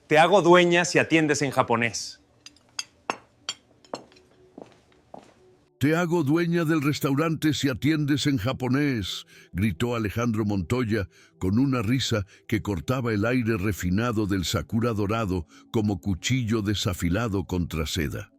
Te hago dueña si atiendes en japonés. Te hago dueña del restaurante si atiendes en japonés, gritó Alejandro Montoya con una risa que cortaba el aire refinado del sakura dorado como cuchillo desafilado contra seda.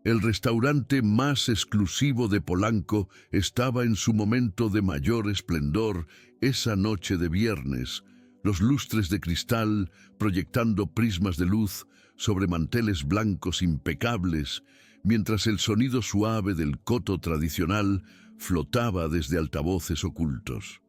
El restaurante más exclusivo de Polanco estaba en su momento de mayor esplendor esa noche de viernes, los lustres de cristal proyectando prismas de luz sobre manteles blancos impecables, mientras el sonido suave del koto tradicional flotaba desde altavoces ocultos.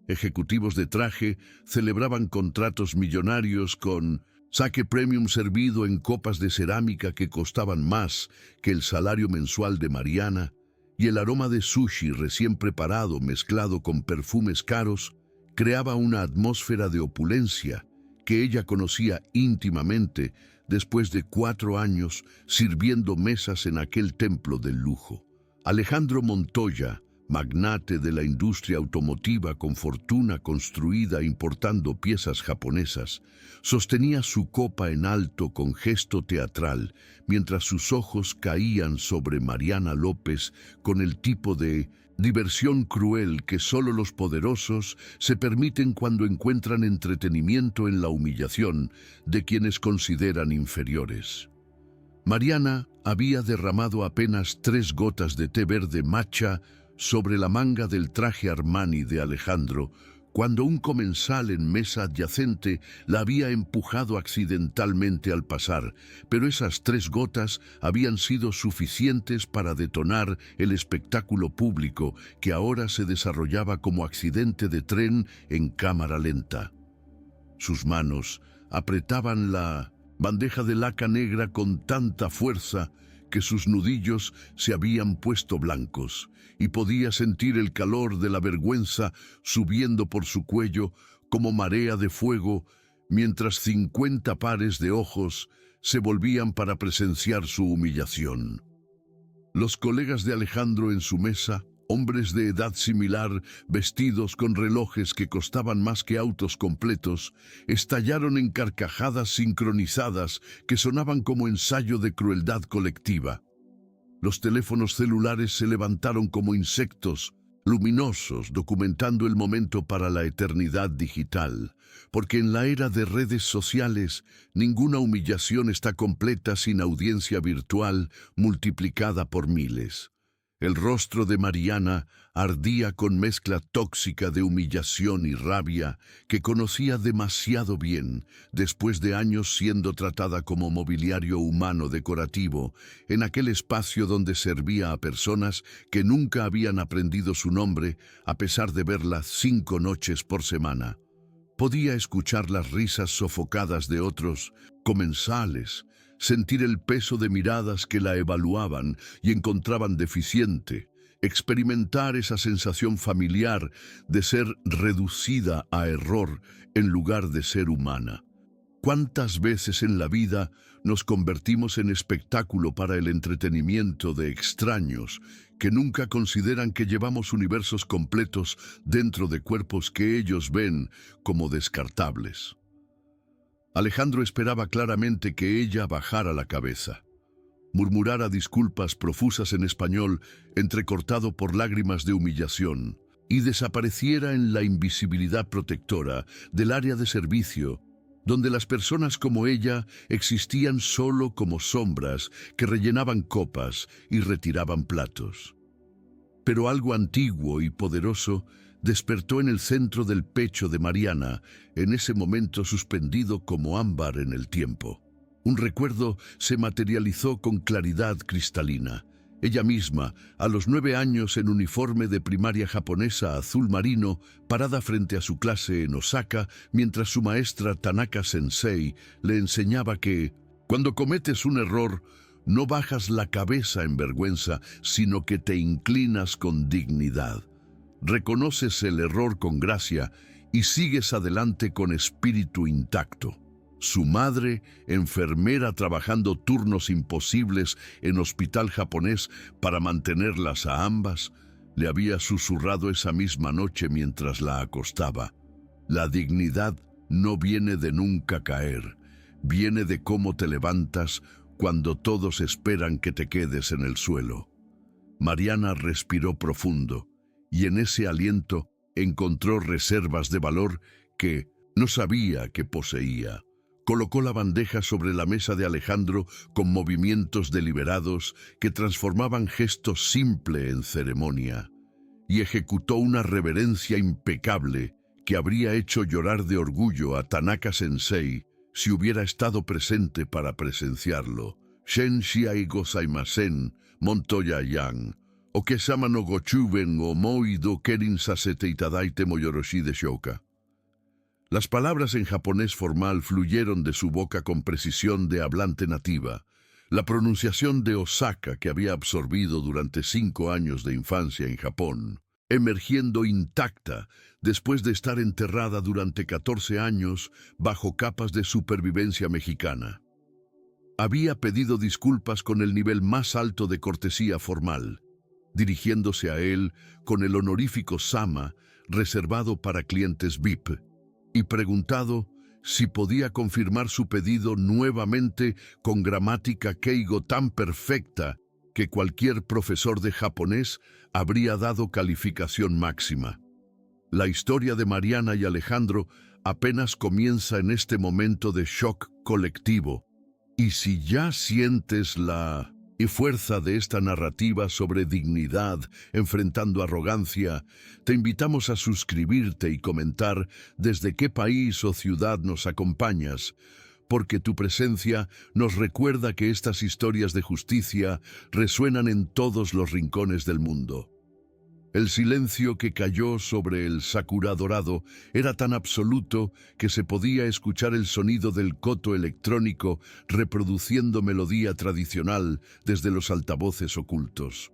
Ejecutivos de traje celebraban contratos millonarios con sake premium servido en copas de cerámica que costaban más que el salario mensual de Mariana, y el aroma de sushi recién preparado mezclado con perfumes caros creaba una atmósfera de opulencia que ella conocía íntimamente después de 4 años sirviendo mesas en aquel templo del lujo. Alejandro Montoya, magnate de la industria automotiva con fortuna construida importando piezas japonesas, sostenía su copa en alto con gesto teatral, mientras sus ojos caían sobre Mariana López con el tipo de diversión cruel que solo los poderosos se permiten cuando encuentran entretenimiento en la humillación de quienes consideran inferiores. Mariana había derramado apenas 3 gotas de té verde matcha sobre la manga del traje Armani de Alejandro, cuando un comensal en mesa adyacente la había empujado accidentalmente al pasar, pero esas 3 gotas habían sido suficientes para detonar el espectáculo público que ahora se desarrollaba como accidente de tren en cámara lenta. Sus manos apretaban la bandeja de laca negra con tanta fuerza que sus nudillos se habían puesto blancos, y podía sentir el calor de la vergüenza subiendo por su cuello como marea de fuego, mientras 50 pares de ojos se volvían para presenciar su humillación. Los colegas de Alejandro en su mesa, hombres de edad similar, vestidos con relojes que costaban más que autos completos, estallaron en carcajadas sincronizadas que sonaban como ensayo de crueldad colectiva. Los teléfonos celulares se levantaron como insectos, luminosos, documentando el momento para la eternidad digital, porque en la era de redes sociales, ninguna humillación está completa sin audiencia virtual multiplicada por miles. El rostro de Mariana ardía con mezcla tóxica de humillación y rabia que conocía demasiado bien después de años siendo tratada como mobiliario humano decorativo en aquel espacio donde servía a personas que nunca habían aprendido su nombre a pesar de verla 5 noches por semana. Podía escuchar las risas sofocadas de otros comensales, sentir el peso de miradas que la evaluaban y encontraban deficiente, experimentar esa sensación familiar de ser reducida a error en lugar de ser humana. ¿Cuántas veces en la vida nos convertimos en espectáculo para el entretenimiento de extraños que nunca consideran que llevamos universos completos dentro de cuerpos que ellos ven como descartables? Alejandro esperaba claramente que ella bajara la cabeza, murmurara disculpas profusas en español entrecortado por lágrimas de humillación y desapareciera en la invisibilidad protectora del área de servicio, donde las personas como ella existían solo como sombras que rellenaban copas y retiraban platos. Pero algo antiguo y poderoso despertó en el centro del pecho de Mariana, en ese momento suspendido como ámbar en el tiempo. Un recuerdo se materializó con claridad cristalina. Ella misma, a los 9 años en uniforme de primaria japonesa azul marino, parada frente a su clase en Osaka, mientras su maestra Tanaka Sensei le enseñaba que, cuando cometes un error, no bajas la cabeza en vergüenza, sino que te inclinas con dignidad. Reconoces el error con gracia y sigues adelante con espíritu intacto. Su madre, enfermera trabajando turnos imposibles en hospital japonés para mantenerlas a ambas, le había susurrado esa misma noche mientras la acostaba: la dignidad no viene de nunca caer, viene de cómo te levantas cuando todos esperan que te quedes en el suelo. Mariana respiró profundo y en ese aliento encontró reservas de valor que no sabía que poseía. Colocó la bandeja sobre la mesa de Alejandro con movimientos deliberados que transformaban gesto simple en ceremonia, y ejecutó una reverencia impecable que habría hecho llorar de orgullo a Tanaka-sensei si hubiera estado presente para presenciarlo. Shen shiai gozaimasen, Montoya yang, okesama no gochuben o moi do kerin sasete itadaite moyoroshi de shouka. Las palabras en japonés formal fluyeron de su boca con precisión de hablante nativa. La pronunciación de Osaka, que había absorbido durante 5 años de infancia en Japón, emergiendo intacta después de estar enterrada durante 14 años bajo capas de supervivencia mexicana. Había pedido disculpas con el nivel más alto de cortesía formal, dirigiéndose a él con el honorífico Sama reservado para clientes VIP, y preguntado si podía confirmar su pedido nuevamente con gramática keigo tan perfecta que cualquier profesor de japonés habría dado calificación máxima. La historia de Mariana y Alejandro apenas comienza en este momento de shock colectivo, y si ya sientes la fuerza de esta narrativa sobre dignidad enfrentando arrogancia, te invitamos a suscribirte y comentar desde qué país o ciudad nos acompañas, porque tu presencia nos recuerda que estas historias de justicia resuenan en todos los rincones del mundo. El silencio que cayó sobre el Sakura dorado era tan absoluto que se podía escuchar el sonido del koto electrónico reproduciendo melodía tradicional desde los altavoces ocultos.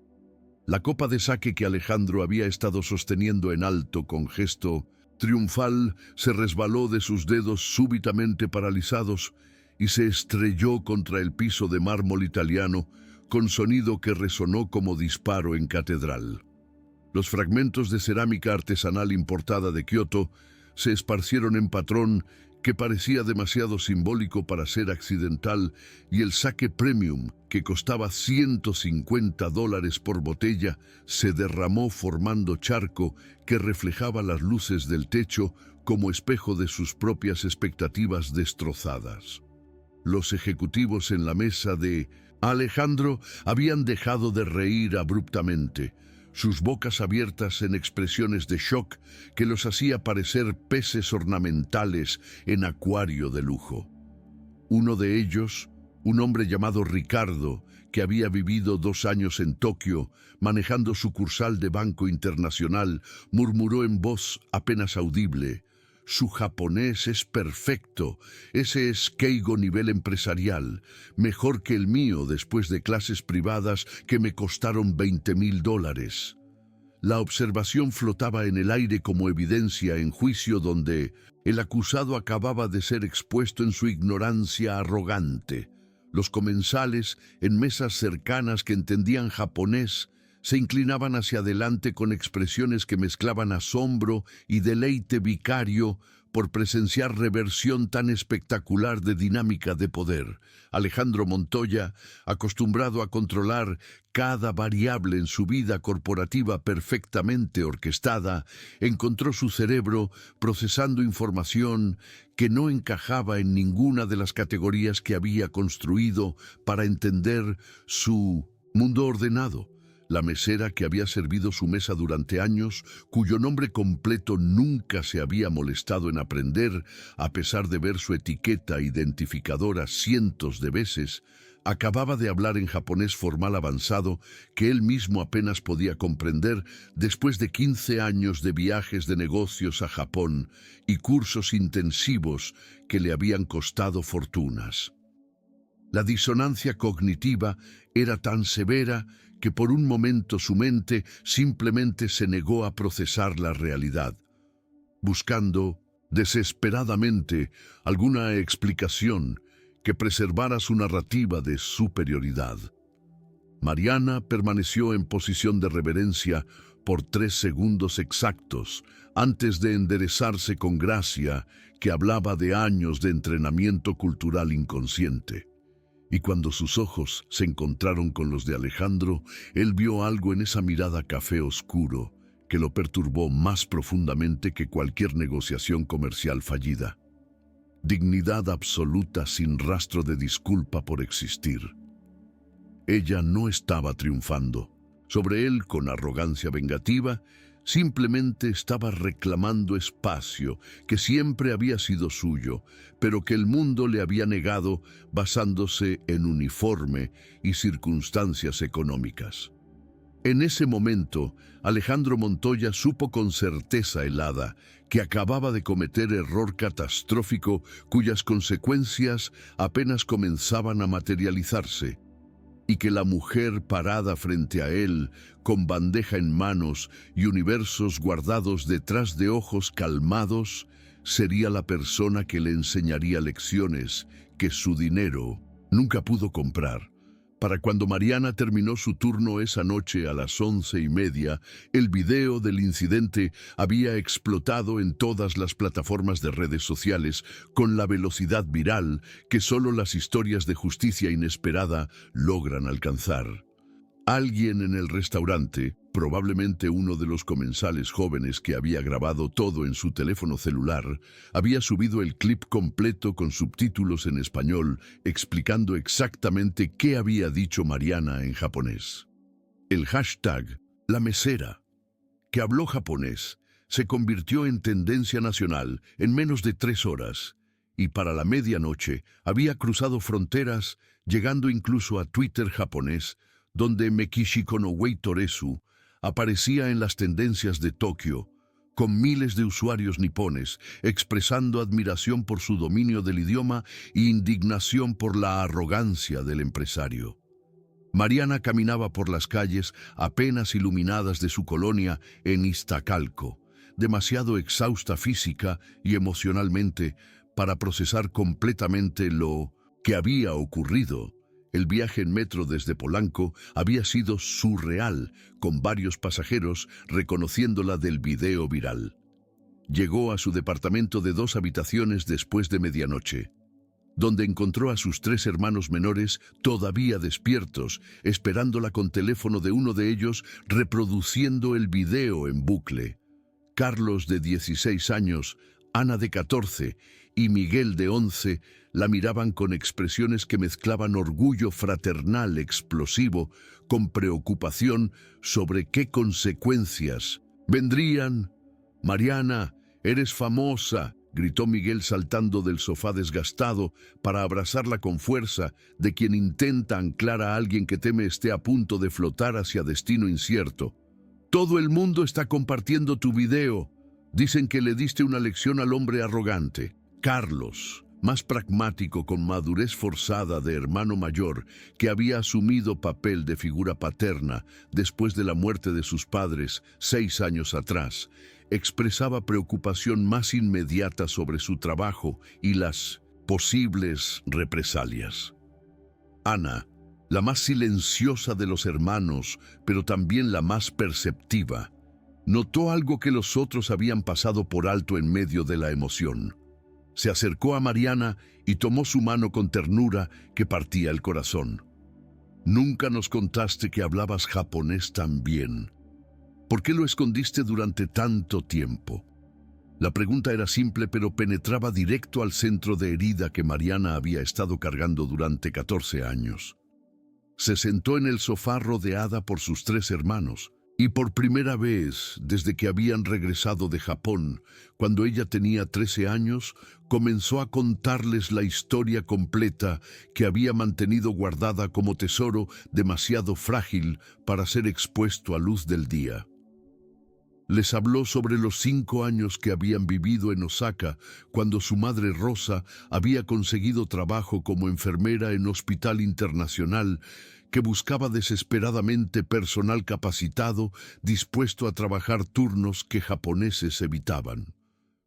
La copa de sake que Alejandro había estado sosteniendo en alto con gesto triunfal se resbaló de sus dedos súbitamente paralizados y se estrelló contra el piso de mármol italiano con sonido que resonó como disparo en catedral. Los fragmentos de cerámica artesanal importada de Kioto se esparcieron en patrón que parecía demasiado simbólico para ser accidental, y el sake premium, que costaba $150 por botella, se derramó formando charco que reflejaba las luces del techo como espejo de sus propias expectativas destrozadas. Los ejecutivos en la mesa de Alejandro habían dejado de reír abruptamente, sus bocas abiertas en expresiones de shock que los hacía parecer peces ornamentales en acuario de lujo. Uno de ellos, un hombre llamado Ricardo, que había vivido 2 años en Tokio, manejando sucursal de Banco Internacional, murmuró en voz apenas audible: «Su japonés es perfecto, ese es keigo nivel empresarial, mejor que el mío después de clases privadas que me costaron $20,000. La observación flotaba en el aire como evidencia en juicio donde el acusado acababa de ser expuesto en su ignorancia arrogante. Los comensales, en mesas cercanas que entendían japonés, se inclinaban hacia adelante con expresiones que mezclaban asombro y deleite vicario por presenciar reversión tan espectacular de dinámica de poder. Alejandro Montoya, acostumbrado a controlar cada variable en su vida corporativa perfectamente orquestada, encontró su cerebro procesando información que no encajaba en ninguna de las categorías que había construido para entender su mundo ordenado. La mesera que había servido su mesa durante años, cuyo nombre completo nunca se había molestado en aprender, a pesar de ver su etiqueta identificadora cientos de veces, acababa de hablar en japonés formal avanzado que él mismo apenas podía comprender después de 15 años de viajes de negocios a Japón y cursos intensivos que le habían costado fortunas. La disonancia cognitiva era tan severa que por un momento su mente simplemente se negó a procesar la realidad, buscando desesperadamente alguna explicación que preservara su narrativa de superioridad. Mariana permaneció en posición de reverencia por 3 segundos exactos antes de enderezarse con gracia, que hablaba de años de entrenamiento cultural inconsciente. Y cuando sus ojos se encontraron con los de Alejandro, él vio algo en esa mirada café oscuro que lo perturbó más profundamente que cualquier negociación comercial fallida. Dignidad absoluta sin rastro de disculpa por existir. Ella no estaba triunfando sobre él con arrogancia vengativa, simplemente estaba reclamando espacio que siempre había sido suyo, pero que el mundo le había negado basándose en uniforme y circunstancias económicas. En ese momento, Alejandro Montoya supo con certeza helada que acababa de cometer error catastrófico cuyas consecuencias apenas comenzaban a materializarse, y que la mujer parada frente a él, con bandeja en manos y universos guardados detrás de ojos calmados, sería la persona que le enseñaría lecciones que su dinero nunca pudo comprar. Para cuando Mariana terminó su turno esa noche a las 11:30, el video del incidente había explotado en todas las plataformas de redes sociales con la velocidad viral que solo las historias de justicia inesperada logran alcanzar. Alguien en el restaurante, probablemente uno de los comensales jóvenes que había grabado todo en su teléfono celular, había subido el clip completo con subtítulos en español explicando exactamente qué había dicho Mariana en japonés. El hashtag La Mesera, que habló japonés, se convirtió en tendencia nacional en menos de 3 horas, y para la medianoche había cruzado fronteras, llegando incluso a Twitter japonés, donde Mekishiko no Weitoresu aparecía en las tendencias de Tokio, con miles de usuarios nipones expresando admiración por su dominio del idioma e indignación por la arrogancia del empresario. Mariana caminaba por las calles apenas iluminadas de su colonia en Iztacalco, demasiado exhausta física y emocionalmente para procesar completamente lo que había ocurrido. El viaje en metro desde Polanco había sido surreal, con varios pasajeros reconociéndola del video viral. Llegó a su departamento de 2 habitaciones después de medianoche, donde encontró a sus 3 hermanos menores todavía despiertos, esperándola con teléfono de uno de ellos reproduciendo el video en bucle. Carlos, de 16 años, Ana, de 14, y Miguel, de 11, la miraban con expresiones que mezclaban orgullo fraternal explosivo con preocupación sobre qué consecuencias vendrían. «Mariana, eres famosa», gritó Miguel saltando del sofá desgastado para abrazarla con fuerza de quien intenta anclar a alguien que teme esté a punto de flotar hacia destino incierto. «Todo el mundo está compartiendo tu video. Dicen que le diste una lección al hombre arrogante». Carlos, más pragmático, con madurez forzada de hermano mayor, que había asumido papel de figura paterna después de la muerte de sus padres 6 años atrás, expresaba preocupación más inmediata sobre su trabajo y las posibles represalias. Ana, la más silenciosa de los hermanos, pero también la más perceptiva, notó algo que los otros habían pasado por alto en medio de la emoción. Se acercó a Mariana y tomó su mano con ternura que partía el corazón. «Nunca nos contaste que hablabas japonés tan bien. ¿Por qué lo escondiste durante tanto tiempo?». La pregunta era simple, pero penetraba directo al centro de herida que Mariana había estado cargando durante 14 años. Se sentó en el sofá rodeada por sus 3 hermanos, y por primera vez desde que habían regresado de Japón, cuando ella tenía 13 años, comenzó a contarles la historia completa que había mantenido guardada como tesoro demasiado frágil para ser expuesto a luz del día. Les habló sobre los 5 años que habían vivido en Osaka, cuando su madre Rosa había conseguido trabajo como enfermera en Hospital Internacional, que buscaba desesperadamente personal capacitado dispuesto a trabajar turnos que japoneses evitaban.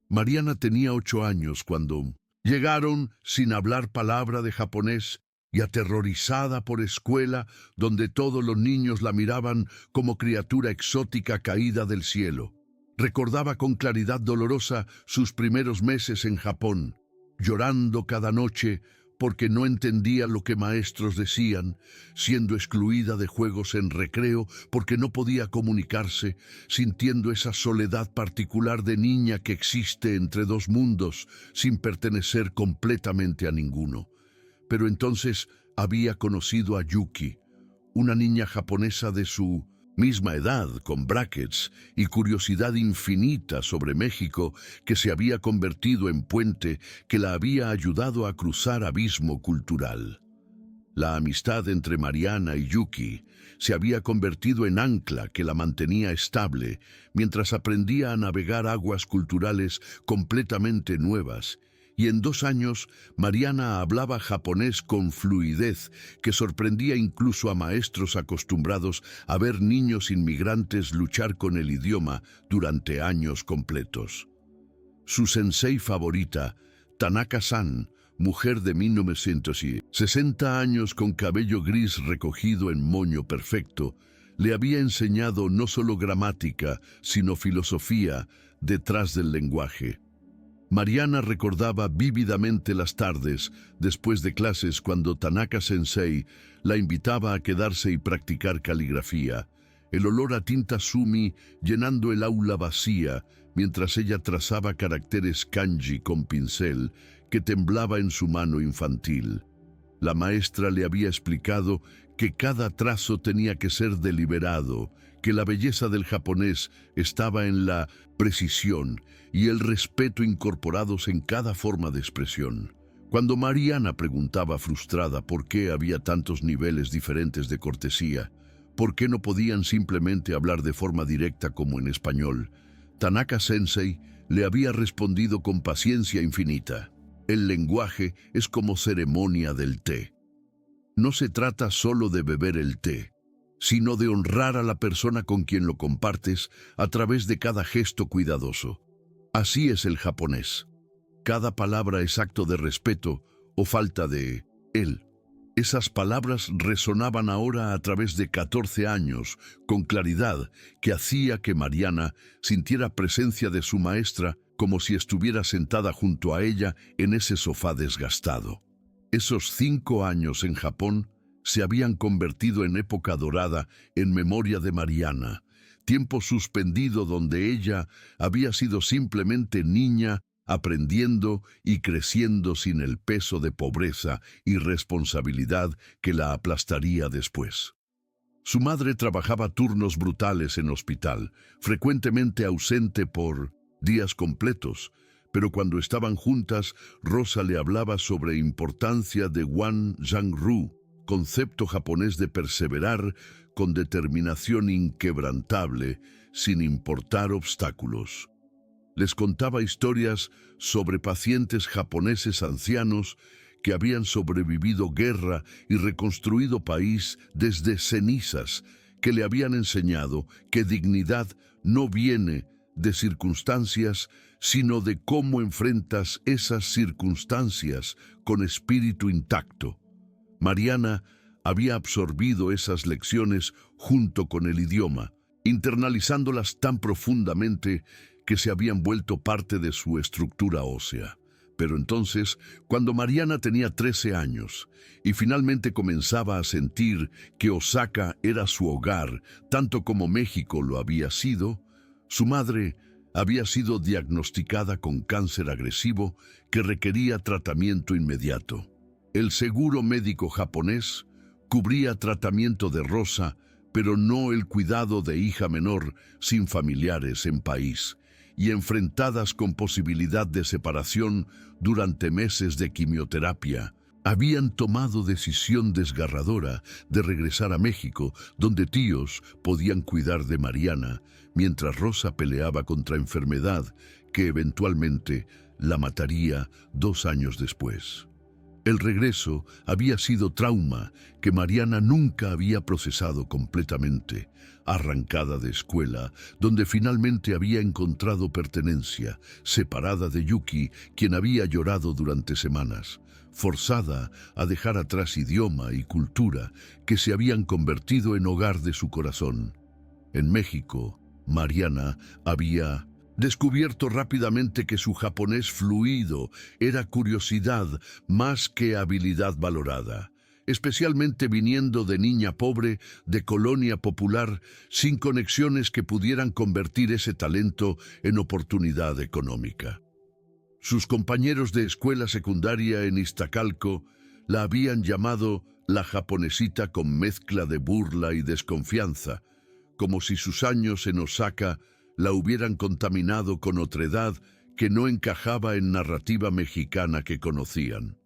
Mariana tenía 8 años cuando llegaron sin hablar palabra de japonés y aterrorizada por escuela, donde todos los niños la miraban como criatura exótica caída del cielo. Recordaba con claridad dolorosa sus primeros meses en Japón, llorando cada noche porque no entendía lo que maestros decían, siendo excluida de juegos en recreo porque no podía comunicarse, sintiendo esa soledad particular de niña que existe entre dos mundos, sin pertenecer completamente a ninguno. Pero entonces había conocido a Yuki, una niña japonesa de su misma edad, con brackets y curiosidad infinita sobre México, que se había convertido en puente que la había ayudado a cruzar abismo cultural. La amistad entre Mariana y Yuki se había convertido en ancla que la mantenía estable mientras aprendía a navegar aguas culturales completamente nuevas. Y en 2 años, Mariana hablaba japonés con fluidez que sorprendía incluso a maestros acostumbrados a ver niños inmigrantes luchar con el idioma durante años completos. Su sensei favorita, Tanaka-san, mujer de 1960 años con cabello gris recogido en moño perfecto, le había enseñado no solo gramática, sino filosofía detrás del lenguaje. Mariana recordaba vívidamente las tardes, después de clases, cuando Tanaka-sensei la invitaba a quedarse y practicar caligrafía. El olor a tinta sumi llenando el aula vacía, mientras ella trazaba caracteres kanji con pincel que temblaba en su mano infantil. La maestra le había explicado que cada trazo tenía que ser deliberado, que la belleza del japonés estaba en la precisión y el respeto incorporados en cada forma de expresión. Cuando Mariana preguntaba frustrada por qué había tantos niveles diferentes de cortesía, por qué no podían simplemente hablar de forma directa como en español, Tanaka-sensei le había respondido con paciencia infinita: el lenguaje es como ceremonia del té. No se trata solo de beber el té, sino de honrar a la persona con quien lo compartes a través de cada gesto cuidadoso. Así es el japonés. Cada palabra es acto de respeto o falta de él. Esas palabras resonaban ahora a través de 14 años, con claridad que hacía que Mariana sintiera presencia de su maestra como si estuviera sentada junto a ella en ese sofá desgastado. Esos 5 años en Japón se habían convertido en época dorada en memoria de Mariana, tiempo suspendido donde ella había sido simplemente niña, aprendiendo y creciendo sin el peso de pobreza y responsabilidad que la aplastaría después. Su madre trabajaba turnos brutales en hospital, frecuentemente ausente por días completos, pero cuando estaban juntas, Rosa le hablaba sobre importancia de Wan Zhang-ru, concepto japonés de perseverar con determinación inquebrantable, sin importar obstáculos. Les contaba historias sobre pacientes japoneses ancianos que habían sobrevivido guerra y reconstruido país desde cenizas, que le habían enseñado que dignidad no viene de circunstancias, sino de cómo enfrentas esas circunstancias con espíritu intacto. Mariana había absorbido esas lecciones junto con el idioma, internalizándolas tan profundamente que se habían vuelto parte de su estructura ósea. Pero entonces, cuando Mariana tenía 13 años y finalmente comenzaba a sentir que Osaka era su hogar, tanto como México lo había sido, su madre había sido diagnosticada con cáncer agresivo que requería tratamiento inmediato. El seguro médico japonés cubría tratamiento de Rosa, pero no el cuidado de hija menor sin familiares en país, y enfrentadas con posibilidad de separación durante meses de quimioterapia, habían tomado decisión desgarradora de regresar a México, donde tíos podían cuidar de Mariana, mientras Rosa peleaba contra enfermedad que eventualmente la mataría 2 años después. El regreso había sido trauma que Mariana nunca había procesado completamente, arrancada de escuela, donde finalmente había encontrado pertenencia, separada de Yuki, quien había llorado durante semanas, forzada a dejar atrás idioma y cultura que se habían convertido en hogar de su corazón. En México, Mariana había descubierto rápidamente que su japonés fluido era curiosidad más que habilidad valorada, especialmente viniendo de niña pobre, de colonia popular, sin conexiones que pudieran convertir ese talento en oportunidad económica. Sus compañeros de escuela secundaria en Iztacalco la habían llamado la japonesita con mezcla de burla y desconfianza, como si sus años en Osaka la hubieran contaminado con otredad que no encajaba en narrativa mexicana que conocían.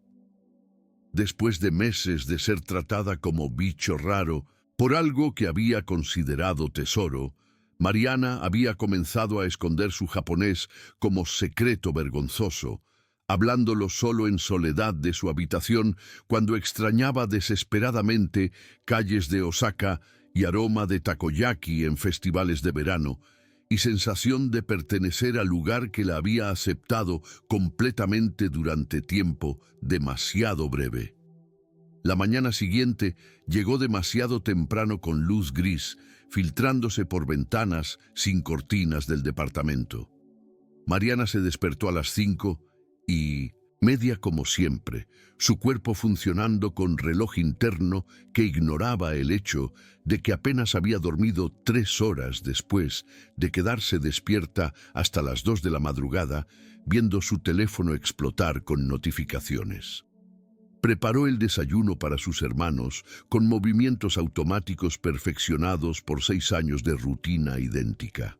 Después de meses de ser tratada como bicho raro por algo que había considerado tesoro, Mariana había comenzado a esconder su japonés como secreto vergonzoso, hablándolo solo en soledad de su habitación cuando extrañaba desesperadamente calles de Osaka y aroma de takoyaki en festivales de verano, y sensación de pertenecer al lugar que la había aceptado completamente durante tiempo demasiado breve. La mañana siguiente llegó demasiado temprano con luz gris, filtrándose por ventanas sin cortinas del departamento. Mariana se despertó a las 5 y, media como siempre, su cuerpo funcionando con reloj interno que ignoraba el hecho de que apenas había dormido 3 horas después de quedarse despierta hasta las 2 de la madrugada, viendo su teléfono explotar con notificaciones. Preparó el desayuno para sus hermanos con movimientos automáticos perfeccionados por 6 años de rutina idéntica.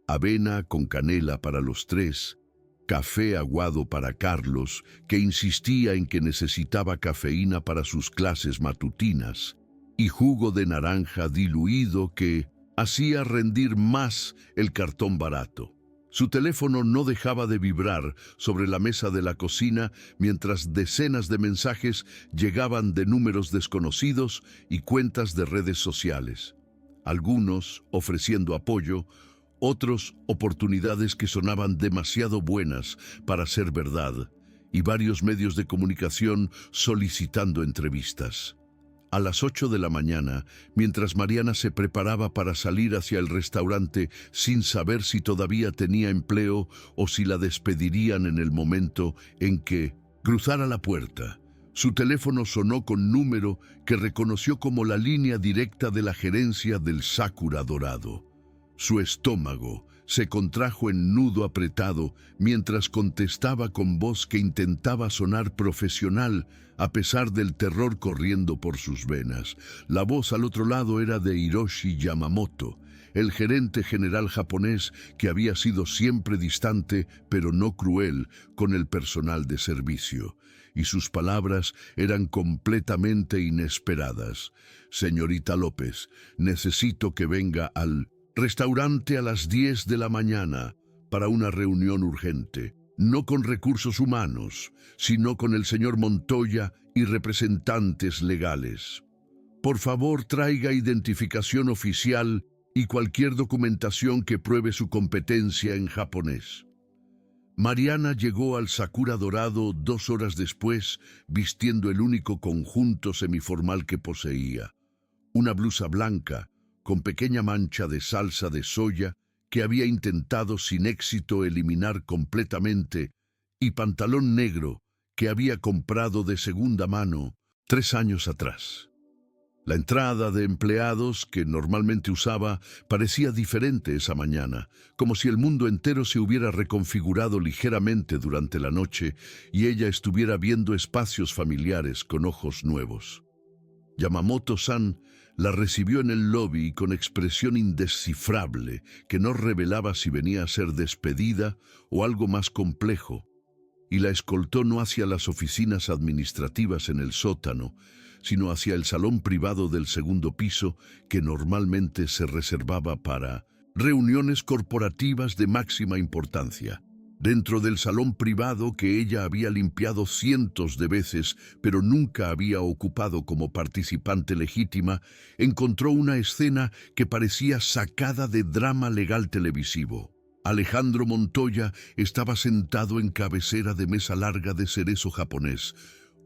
Avena con canela para los 3, café aguado para Carlos, que insistía en que necesitaba cafeína para sus clases matutinas, y jugo de naranja diluido que hacía rendir más el cartón barato. Su teléfono no dejaba de vibrar sobre la mesa de la cocina mientras decenas de mensajes llegaban de números desconocidos y cuentas de redes sociales. Algunos ofreciendo apoyo, otros oportunidades que sonaban demasiado buenas para ser verdad, y varios medios de comunicación solicitando entrevistas. A las 8 de la mañana, mientras Mariana se preparaba para salir hacia el restaurante sin saber si todavía tenía empleo o si la despedirían en el momento en que cruzara la puerta, su teléfono sonó con número que reconoció como la línea directa de la gerencia del Sakura Dorado. Su estómago se contrajo en nudo apretado mientras contestaba con voz que intentaba sonar profesional a pesar del terror corriendo por sus venas. La voz al otro lado era de Hiroshi Yamamoto, el gerente general japonés que había sido siempre distante pero no cruel con el personal de servicio. Y sus palabras eran completamente inesperadas. Señorita López, necesito que venga al restaurante a las 10 de la mañana para una reunión urgente, no con recursos humanos, sino con el señor Montoya y representantes legales. Por favor, traiga identificación oficial y cualquier documentación que pruebe su competencia en japonés. Mariana llegó al Sakura Dorado 2 horas después, vistiendo el único conjunto semiformal que poseía, una blusa blanca, con pequeña mancha de salsa de soya que había intentado sin éxito eliminar completamente, y pantalón negro que había comprado de segunda mano 3 años atrás. La entrada de empleados que normalmente usaba parecía diferente esa mañana, como si el mundo entero se hubiera reconfigurado ligeramente durante la noche y ella estuviera viendo espacios familiares con ojos nuevos. Yamamoto-san la recibió en el lobby con expresión indescifrable que no revelaba si venía a ser despedida o algo más complejo, y la escoltó no hacia las oficinas administrativas en el sótano, sino hacia el salón privado del segundo piso que normalmente se reservaba para reuniones corporativas de máxima importancia. Dentro del salón privado que ella había limpiado cientos de veces, pero nunca había ocupado como participante legítima, encontró una escena que parecía sacada de drama legal televisivo. Alejandro Montoya estaba sentado en cabecera de mesa larga de cerezo japonés,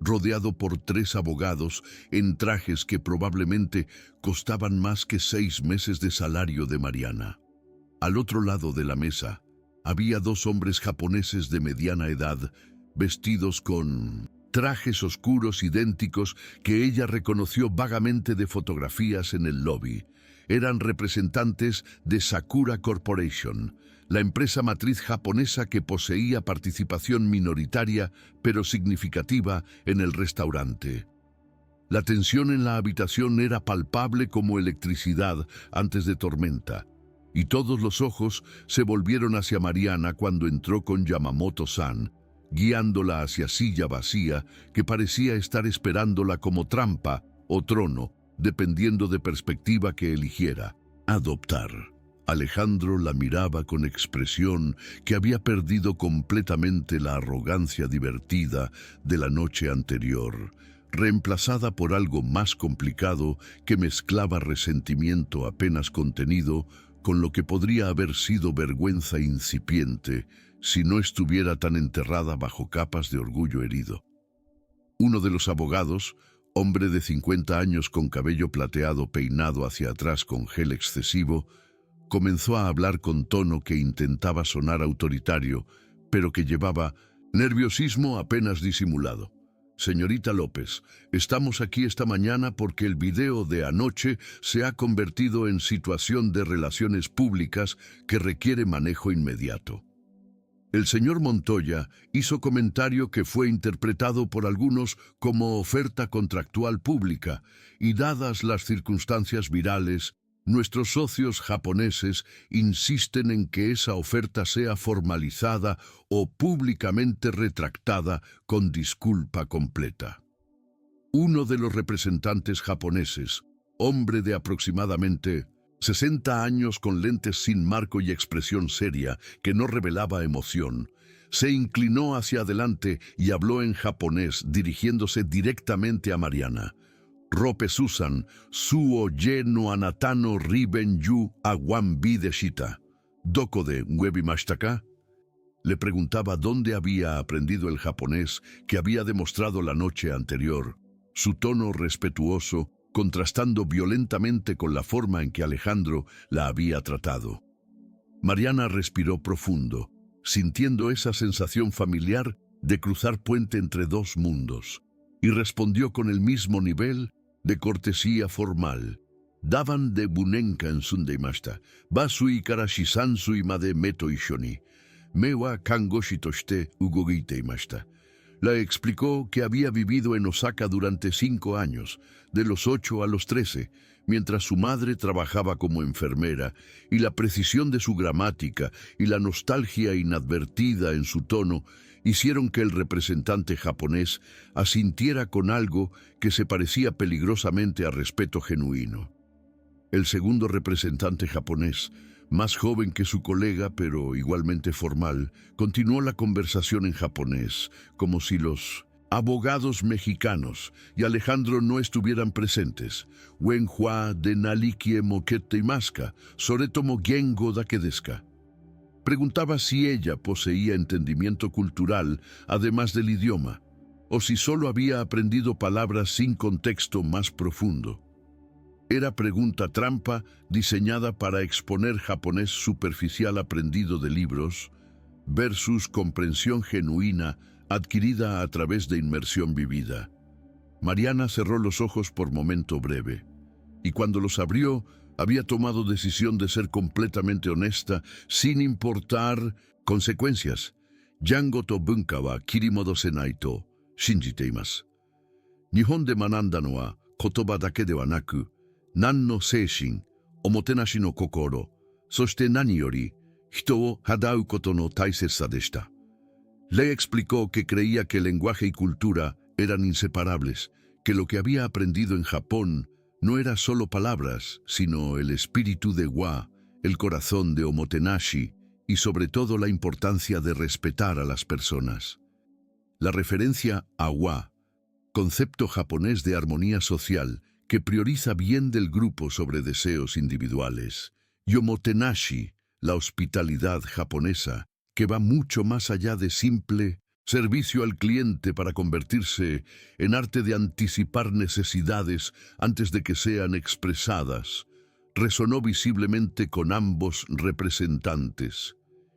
rodeado por 3 abogados en trajes que probablemente costaban más que 6 meses de salario de Mariana. Al otro lado de la mesa, había dos hombres japoneses de mediana edad, vestidos con trajes oscuros idénticos que ella reconoció vagamente de fotografías en el lobby. Eran representantes de Sakura Corporation, la empresa matriz japonesa que poseía participación minoritaria pero significativa en el restaurante. La tensión en la habitación era palpable como electricidad antes de tormenta, y todos los ojos se volvieron hacia Mariana cuando entró con Yamamoto-san, guiándola hacia silla vacía que parecía estar esperándola como trampa o trono, dependiendo de perspectiva que eligiera. Adoptar. Alejandro la miraba con expresión que había perdido completamente la arrogancia divertida de la noche anterior, reemplazada por algo más complicado que mezclaba resentimiento apenas contenido con lo que podría haber sido vergüenza incipiente si no estuviera tan enterrada bajo capas de orgullo herido. Uno de los abogados, hombre de 50 años con cabello plateado peinado hacia atrás con gel excesivo, comenzó a hablar con tono que intentaba sonar autoritario, pero que llevaba nerviosismo apenas disimulado. Señorita López, estamos aquí esta mañana porque el video de anoche se ha convertido en situación de relaciones públicas que requiere manejo inmediato. El señor Montoya hizo comentario que fue interpretado por algunos como oferta contractual pública y dadas las circunstancias virales, nuestros socios japoneses insisten en que esa oferta sea formalizada o públicamente retractada con disculpa completa. Uno de los representantes japoneses, hombre de aproximadamente 60 años con lentes sin marco y expresión seria que no revelaba emoción, se inclinó hacia adelante y habló en japonés dirigiéndose directamente a Mariana. Rope Susan, suo ye no anata no riben yu awan bi deshita. ¿Doko de webimashita ka? Le preguntaba dónde había aprendido el japonés que había demostrado la noche anterior, su tono respetuoso contrastando violentamente con la forma en que Alejandro la había tratado. Mariana respiró profundo, sintiendo esa sensación familiar de cruzar puente entre dos mundos, y respondió con el mismo nivel de cortesía formal. Daban de bunenka en sundeimashita, basui kara shisansui made meto ishoni, mewa kangoshi toshite ugogiteimashita. Le explicó que había vivido en Osaka durante 5 años, de los 8 a los 13, mientras su madre trabajaba como enfermera, y la precisión de su gramática y la nostalgia inadvertida en su tono hicieron que el representante japonés asintiera con algo que se parecía peligrosamente a respeto genuino. El segundo representante japonés, más joven que su colega, pero igualmente formal, continuó la conversación en japonés, como si los abogados mexicanos y Alejandro no estuvieran presentes. Wenhua de nalikie mokete imaska, soretomo gengo dake desu ka. Preguntaba si ella poseía entendimiento cultural, además del idioma, o si solo había aprendido palabras sin contexto más profundo. Era pregunta trampa diseñada para exponer japonés superficial aprendido de libros versus comprensión genuina adquirida a través de inmersión vivida. Mariana cerró los ojos por momento breve, y cuando los abrió, había tomado decisión de ser completamente honesta sin importar consecuencias. Yango to bunka wa kirimodose nai to shinjiteimasu. Nihon de mananda no wa kotoba dake de wa naku, nan no seishin, omotenashi no kokoro, soshite nani yori, hito o hadau koto no taisetsa deshita. Le explicó que creía que lenguaje y cultura eran inseparables, que lo que había aprendido en Japón no era solo palabras, sino el espíritu de wa, el corazón de omotenashi y sobre todo la importancia de respetar a las personas. La referencia a wa, concepto japonés de armonía social que prioriza bien del grupo sobre deseos individuales, y omotenashi, la hospitalidad japonesa, que va mucho más allá de simple servicio al cliente para convertirse en arte de anticipar necesidades antes de que sean expresadas, resonó visiblemente con ambos representantes.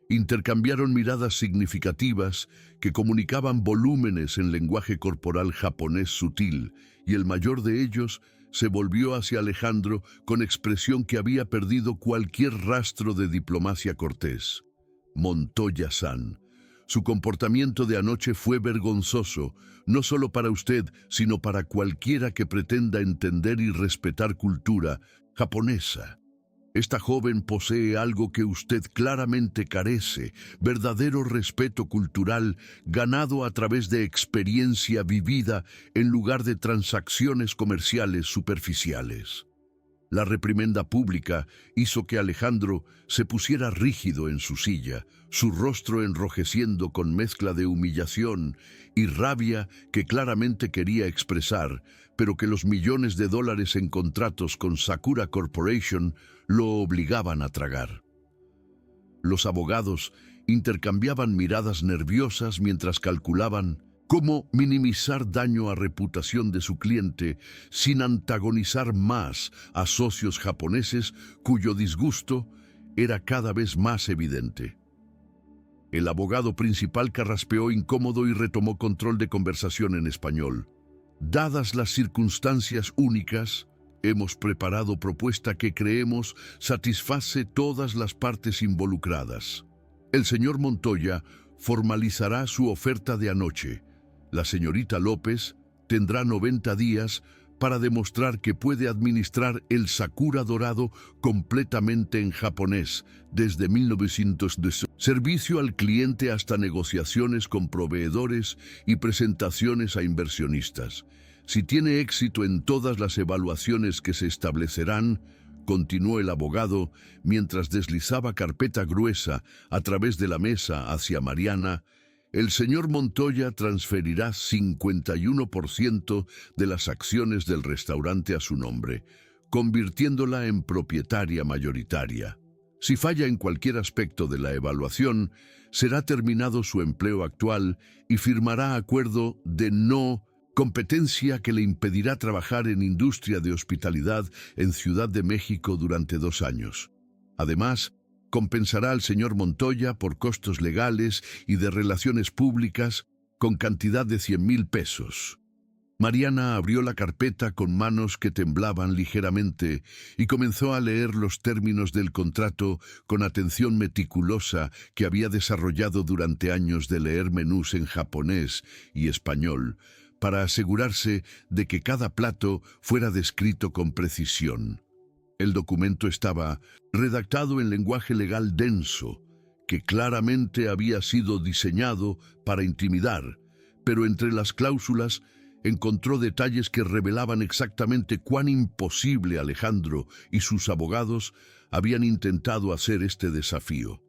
Intercambiaron miradas significativas que comunicaban volúmenes en lenguaje corporal japonés sutil, y el mayor de ellos se volvió hacia Alejandro con expresión que había perdido cualquier rastro de diplomacia cortés. Montoya-san, su comportamiento de anoche fue vergonzoso, no solo para usted, sino para cualquiera que pretenda entender y respetar cultura japonesa. Esta joven posee algo que usted claramente carece, verdadero respeto cultural ganado a través de experiencia vivida en lugar de transacciones comerciales superficiales. La reprimenda pública hizo que Alejandro se pusiera rígido en su silla, su rostro enrojeciendo con mezcla de humillación y rabia que claramente quería expresar, pero que los millones de dólares en contratos con Sakura Corporation lo obligaban a tragar. Los abogados intercambiaban miradas nerviosas mientras calculaban cómo minimizar daño a reputación de su cliente sin antagonizar más a socios japoneses cuyo disgusto era cada vez más evidente. El abogado principal carraspeó incómodo y retomó control de conversación en español. Dadas las circunstancias únicas, hemos preparado propuesta que creemos satisface todas las partes involucradas. El señor Montoya formalizará su oferta de anoche. La señorita López tendrá 90 días para demostrar que puede administrar el Sakura dorado completamente en japonés, desde 1910. Servicio al cliente hasta negociaciones con proveedores y presentaciones a inversionistas. Si tiene éxito en todas las evaluaciones que se establecerán, continuó el abogado mientras deslizaba carpeta gruesa a través de la mesa hacia Mariana, el señor Montoya transferirá 51% de las acciones del restaurante a su nombre, convirtiéndola en propietaria mayoritaria. Si falla en cualquier aspecto de la evaluación, será terminado su empleo actual y firmará acuerdo de no competencia que le impedirá trabajar en industria de hospitalidad en Ciudad de México durante 2 años. Además, compensará al señor Montoya por costos legales y de relaciones públicas con cantidad de 100,000 pesos. Mariana abrió la carpeta con manos que temblaban ligeramente y comenzó a leer los términos del contrato con atención meticulosa que había desarrollado durante años de leer menús en japonés y español, para asegurarse de que cada plato fuera descrito con precisión. El documento estaba redactado en lenguaje legal denso, que claramente había sido diseñado para intimidar, pero entre las cláusulas encontró detalles que revelaban exactamente cuán imposible Alejandro y sus abogados habían intentado hacer este desafío.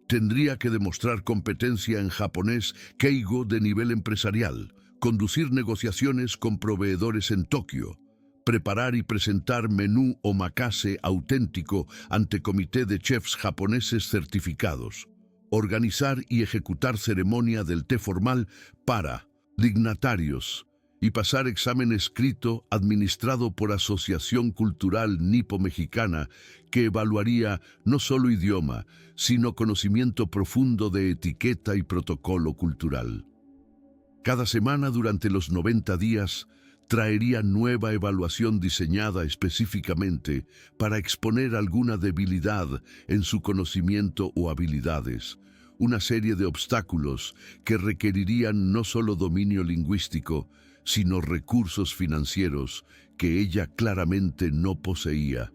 Tendría que demostrar competencia en japonés keigo de nivel empresarial, conducir negociaciones con proveedores en Tokio, preparar y presentar menú omakase auténtico ante comité de chefs japoneses certificados, organizar y ejecutar ceremonia del té formal para dignatarios y pasar examen escrito administrado por Asociación Cultural Nipo-Mexicana que evaluaría no solo idioma, sino conocimiento profundo de etiqueta y protocolo cultural. Cada semana durante los 90 días, traería nueva evaluación diseñada específicamente para exponer alguna debilidad en su conocimiento o habilidades, una serie de obstáculos que requerirían no solo dominio lingüístico, sino recursos financieros que ella claramente no poseía.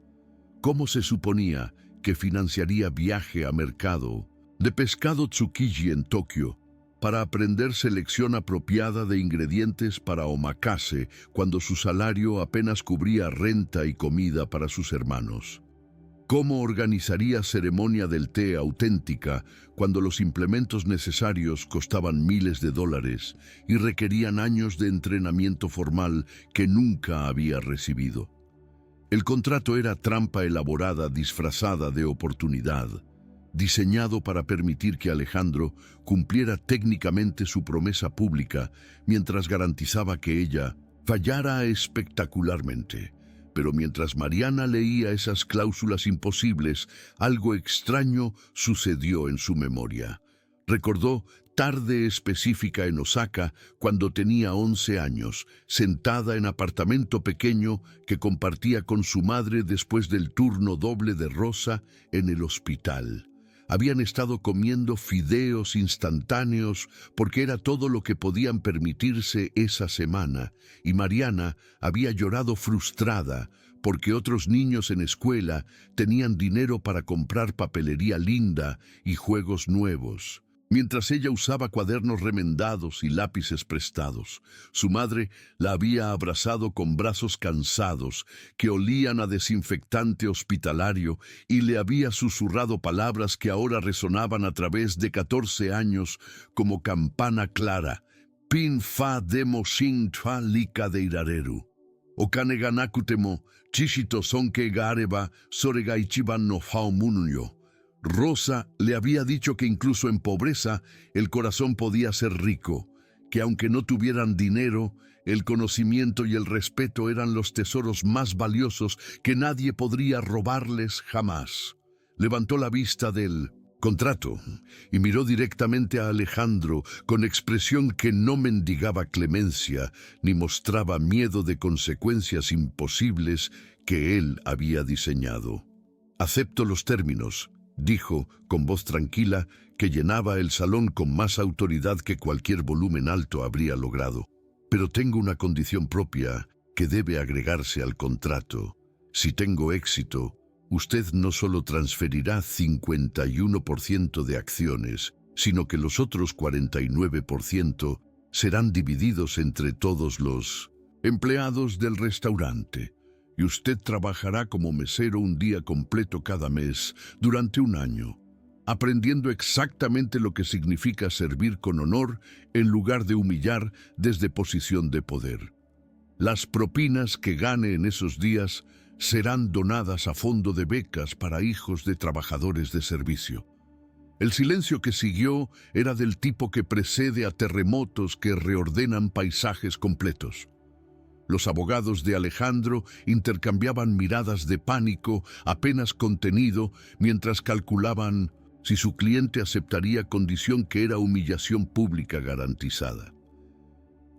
¿Cómo se suponía que financiaría viaje a mercado de pescado Tsukiji en Tokio para aprender selección apropiada de ingredientes para omakase cuando su salario apenas cubría renta y comida para sus hermanos? ¿Cómo organizaría ceremonia del té auténtica cuando los implementos necesarios costaban miles de dólares y requerían años de entrenamiento formal que nunca había recibido? El contrato era trampa elaborada disfrazada de oportunidad, diseñado para permitir que Alejandro cumpliera técnicamente su promesa pública mientras garantizaba que ella fallara espectacularmente, Pero mientras Mariana leía esas cláusulas imposibles, algo extraño sucedió en su memoria. Recordó tarde específica en Osaka, cuando tenía 11 años, sentada en apartamento pequeño que compartía con su madre después del turno doble de Rosa en el hospital. Habían estado comiendo fideos instantáneos porque era todo lo que podían permitirse esa semana, y Mariana había llorado frustrada porque otros niños en escuela tenían dinero para comprar papelería linda y juegos nuevos. Mientras ella usaba cuadernos remendados y lápices prestados, su madre la había abrazado con brazos cansados que olían a desinfectante hospitalario y le había susurrado palabras que ahora resonaban a través de 14 años como campana clara. Pin fa demo shin twa lika de irareru. Okane ga nakutemo, chishito sonke ga areba, sore ga ichiban no hao munyo. Rosa le había dicho que incluso en pobreza el corazón podía ser rico, que aunque no tuvieran dinero, el conocimiento y el respeto eran los tesoros más valiosos que nadie podría robarles jamás. Levantó la vista del contrato y miró directamente a Alejandro con expresión que no mendigaba clemencia ni mostraba miedo de consecuencias imposibles que él había diseñado. «Acepto los términos», dijo con voz tranquila que llenaba el salón con más autoridad que cualquier volumen alto habría logrado. «Pero tengo una condición propia que debe agregarse al contrato. Si tengo éxito, usted no solo transferirá 51% de acciones, sino que los otros 49% serán divididos entre todos los empleados del restaurante. Y usted trabajará como mesero un día completo cada mes durante un año, aprendiendo exactamente lo que significa servir con honor en lugar de humillar desde posición de poder. Las propinas que gane en esos días serán donadas a fondo de becas para hijos de trabajadores de servicio». El silencio que siguió era del tipo que precede a terremotos que reordenan paisajes completos. Los abogados de Alejandro intercambiaban miradas de pánico apenas contenido mientras calculaban si su cliente aceptaría condición que era humillación pública garantizada.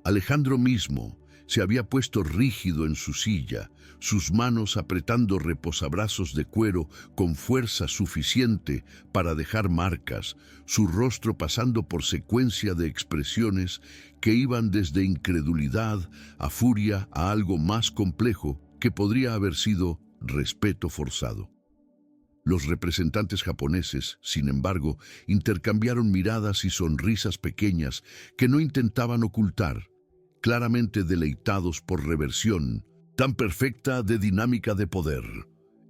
Alejandro mismo se había puesto rígido en su silla, sus manos apretando reposabrazos de cuero con fuerza suficiente para dejar marcas, su rostro pasando por secuencia de expresiones que iban desde incredulidad a furia a algo más complejo que podría haber sido respeto forzado. Los representantes japoneses, sin embargo, intercambiaron miradas y sonrisas pequeñas que no intentaban ocultar, claramente deleitados por reversión tan perfecta de dinámica de poder.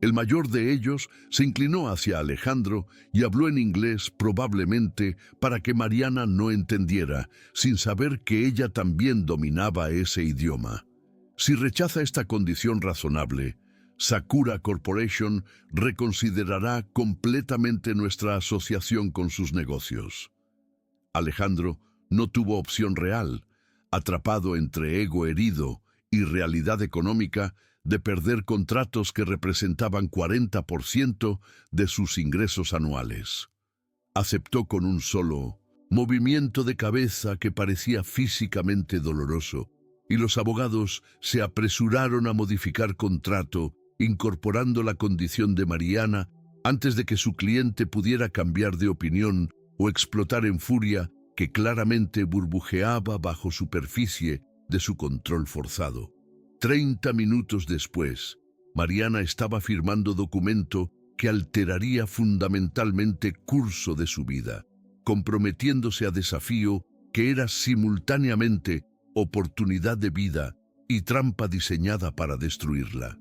El mayor de ellos se inclinó hacia Alejandro y habló en inglés probablemente para que Mariana no entendiera, sin saber que ella también dominaba ese idioma. Si rechaza esta condición razonable, Sakura Corporation reconsiderará completamente nuestra asociación con sus negocios. Alejandro no tuvo opción real, atrapado entre ego herido y realidad económica de perder contratos que representaban 40% de sus ingresos anuales. Aceptó con un solo movimiento de cabeza que parecía físicamente doloroso, y los abogados se apresuraron a modificar contrato, incorporando la condición de Mariana antes de que su cliente pudiera cambiar de opinión o explotar en furia que claramente burbujeaba bajo superficie de su control forzado. 30 minutos después, Mariana estaba firmando documento que alteraría fundamentalmente curso de su vida, comprometiéndose a desafío que era simultáneamente oportunidad de vida y trampa diseñada para destruirla.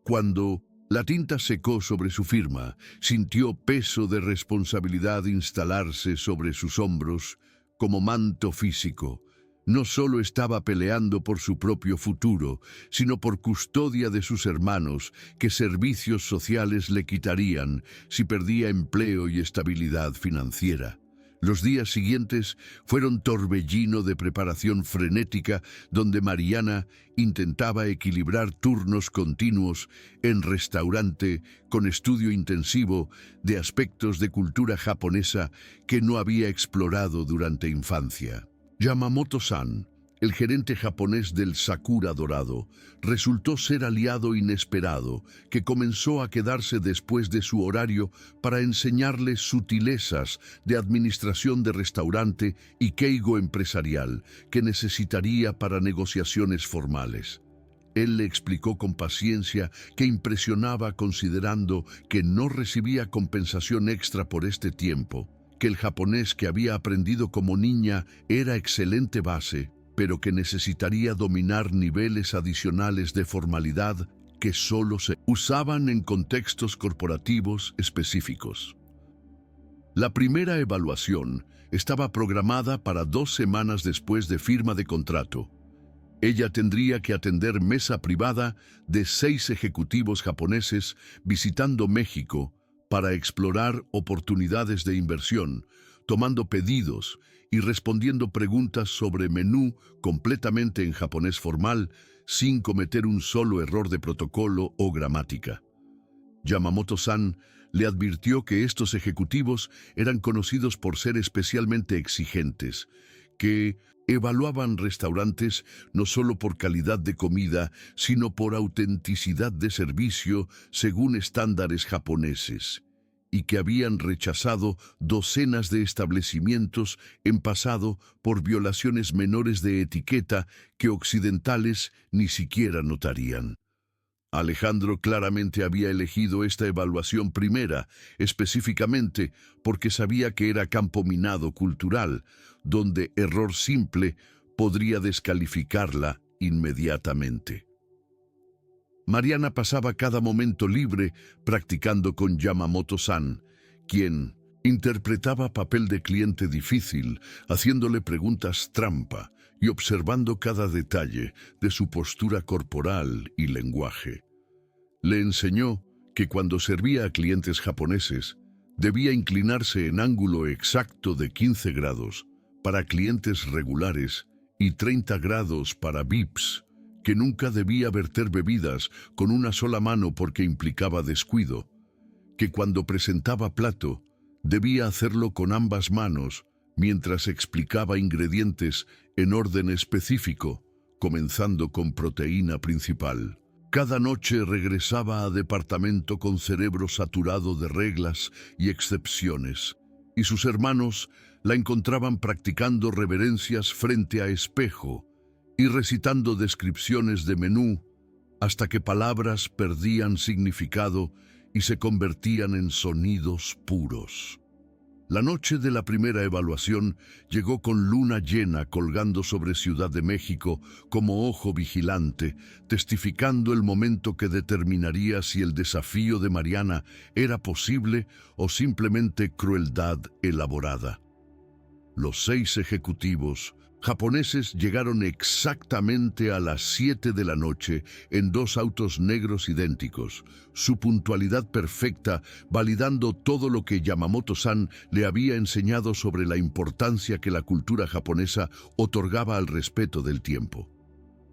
Cuando la tinta secó sobre su firma, sintió peso de responsabilidad instalarse sobre sus hombros como manto físico. No solo estaba peleando por su propio futuro, sino por custodia de sus hermanos, que servicios sociales le quitarían si perdía empleo y estabilidad financiera. Los días siguientes fueron torbellino de preparación frenética donde Mariana intentaba equilibrar turnos continuos en restaurante con estudio intensivo de aspectos de cultura japonesa que no había explorado durante infancia. Yamamoto-san, el gerente japonés del Sakura Dorado, resultó ser aliado inesperado que comenzó a quedarse después de su horario para enseñarle sutilezas de administración de restaurante y keigo empresarial que necesitaría para negociaciones formales. Él le explicó con paciencia que impresionaba considerando que no recibía compensación extra por este tiempo, que el japonés que había aprendido como niña era excelente base, pero que necesitaría dominar niveles adicionales de formalidad que solo se usaban en contextos corporativos específicos. La primera evaluación estaba programada para 2 semanas después de firma de contrato. Ella tendría que atender mesa privada de 6 ejecutivos japoneses visitando México para explorar oportunidades de inversión, tomando pedidos y respondiendo preguntas sobre menú completamente en japonés formal, sin cometer un solo error de protocolo o gramática. Yamamoto-san le advirtió que estos ejecutivos eran conocidos por ser especialmente exigentes, que evaluaban restaurantes no solo por calidad de comida, sino por autenticidad de servicio según estándares japoneses, y que habían rechazado docenas de establecimientos en pasado por violaciones menores de etiqueta que occidentales ni siquiera notarían. Alejandro claramente había elegido esta evaluación primera, específicamente porque sabía que era campo minado cultural, donde error simple podría descalificarla inmediatamente. Mariana pasaba cada momento libre practicando con Yamamoto-san, quien interpretaba papel de cliente difícil, haciéndole preguntas trampa y observando cada detalle de su postura corporal y lenguaje. Le enseñó que cuando servía a clientes japoneses, debía inclinarse en ángulo exacto de 15 grados para clientes regulares y 30 grados para VIPs, que nunca debía verter bebidas con una sola mano porque implicaba descuido, que cuando presentaba plato debía hacerlo con ambas manos mientras explicaba ingredientes en orden específico, comenzando con proteína principal. Cada noche regresaba a departamento con cerebro saturado de reglas y excepciones, y sus hermanos la encontraban practicando reverencias frente a espejo y recitando descripciones de menú hasta que palabras perdían significado y se convertían en sonidos puros. La noche de la primera evaluación llegó con luna llena colgando sobre Ciudad de México como ojo vigilante, testificando el momento que determinaría si el desafío de Mariana era posible o simplemente crueldad elaborada. Los 6 ejecutivos japoneses llegaron exactamente a las 7 de la noche en 2 autos negros idénticos, su puntualidad perfecta validando todo lo que Yamamoto-san le había enseñado sobre la importancia que la cultura japonesa otorgaba al respeto del tiempo.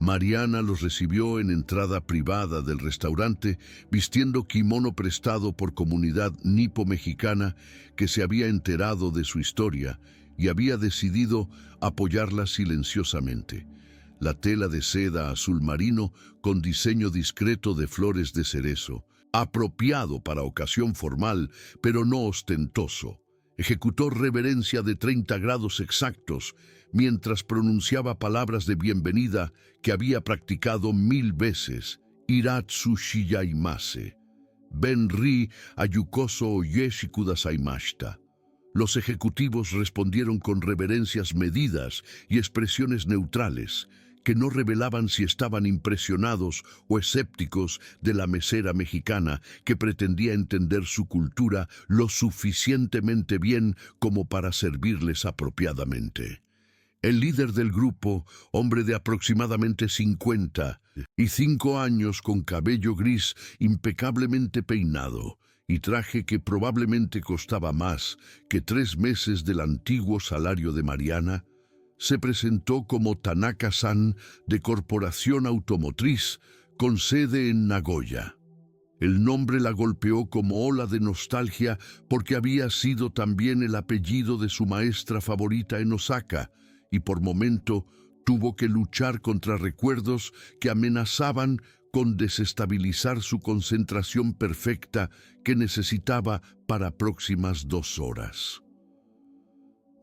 Mariana los recibió en entrada privada del restaurante, vistiendo kimono prestado por comunidad nipo-mexicana que se había enterado de su historia y había decidido apoyarla silenciosamente. La tela de seda azul marino con diseño discreto de flores de cerezo, apropiado para ocasión formal, pero no ostentoso. Ejecutó reverencia de 30 grados exactos mientras pronunciaba palabras de bienvenida que había practicado 1000 veces. Iratsu shiyaimase. Benri ayukoso oyeshi kudasaimashita. Los ejecutivos respondieron con reverencias medidas y expresiones neutrales, que no revelaban si estaban impresionados o escépticos de la mesera mexicana que pretendía entender su cultura lo suficientemente bien como para servirles apropiadamente. El líder del grupo, hombre de aproximadamente 55 años con cabello gris impecablemente peinado y traje que probablemente costaba más que 3 meses del antiguo salario de Mariana, se presentó como Tanaka-san de Corporación Automotriz con sede en Nagoya. El nombre la golpeó como ola de nostalgia porque había sido también el apellido de su maestra favorita en Osaka y por momento tuvo que luchar contra recuerdos que amenazaban con desestabilizar su concentración perfecta que necesitaba para próximas 2 horas.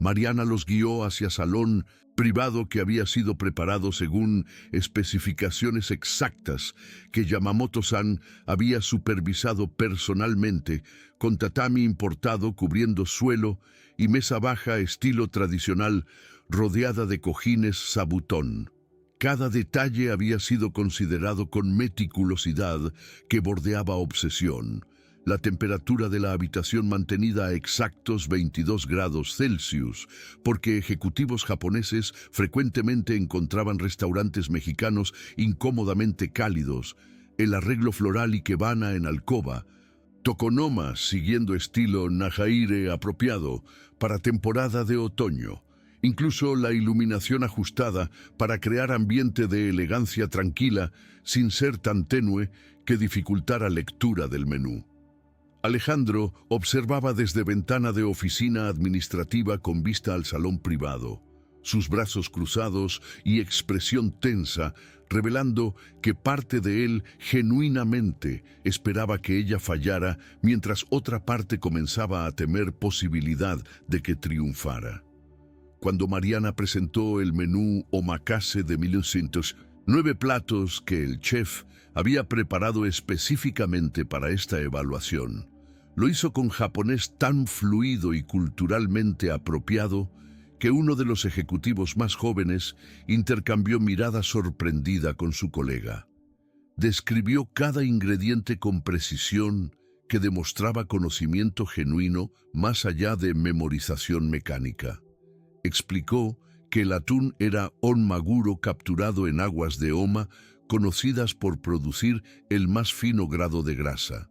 Mariana los guió hacia salón privado que había sido preparado según especificaciones exactas que Yamamoto-san había supervisado personalmente, con tatami importado cubriendo suelo y mesa baja estilo tradicional rodeada de cojines sabutón. Cada detalle había sido considerado con meticulosidad que bordeaba obsesión. La temperatura de la habitación mantenida a exactos 22 grados Celsius, porque ejecutivos japoneses frecuentemente encontraban restaurantes mexicanos incómodamente cálidos, el arreglo floral ikebana en alcoba, tokonomas siguiendo estilo Najaire apropiado para temporada de otoño, incluso la iluminación ajustada para crear ambiente de elegancia tranquila sin ser tan tenue que dificultara lectura del menú. Alejandro observaba desde ventana de oficina administrativa con vista al salón privado, sus brazos cruzados y expresión tensa, revelando que parte de él genuinamente esperaba que ella fallara, mientras otra parte comenzaba a temer posibilidad de que triunfara. Cuando Mariana presentó el menú omakase de 1909 platos que el chef había preparado específicamente para esta evaluación, lo hizo con japonés tan fluido y culturalmente apropiado que uno de los ejecutivos más jóvenes intercambió mirada sorprendida con su colega. Describió cada ingrediente con precisión que demostraba conocimiento genuino más allá de memorización mecánica. Explicó que el atún era onmaguro capturado en aguas de Oma, conocidas por producir el más fino grado de grasa,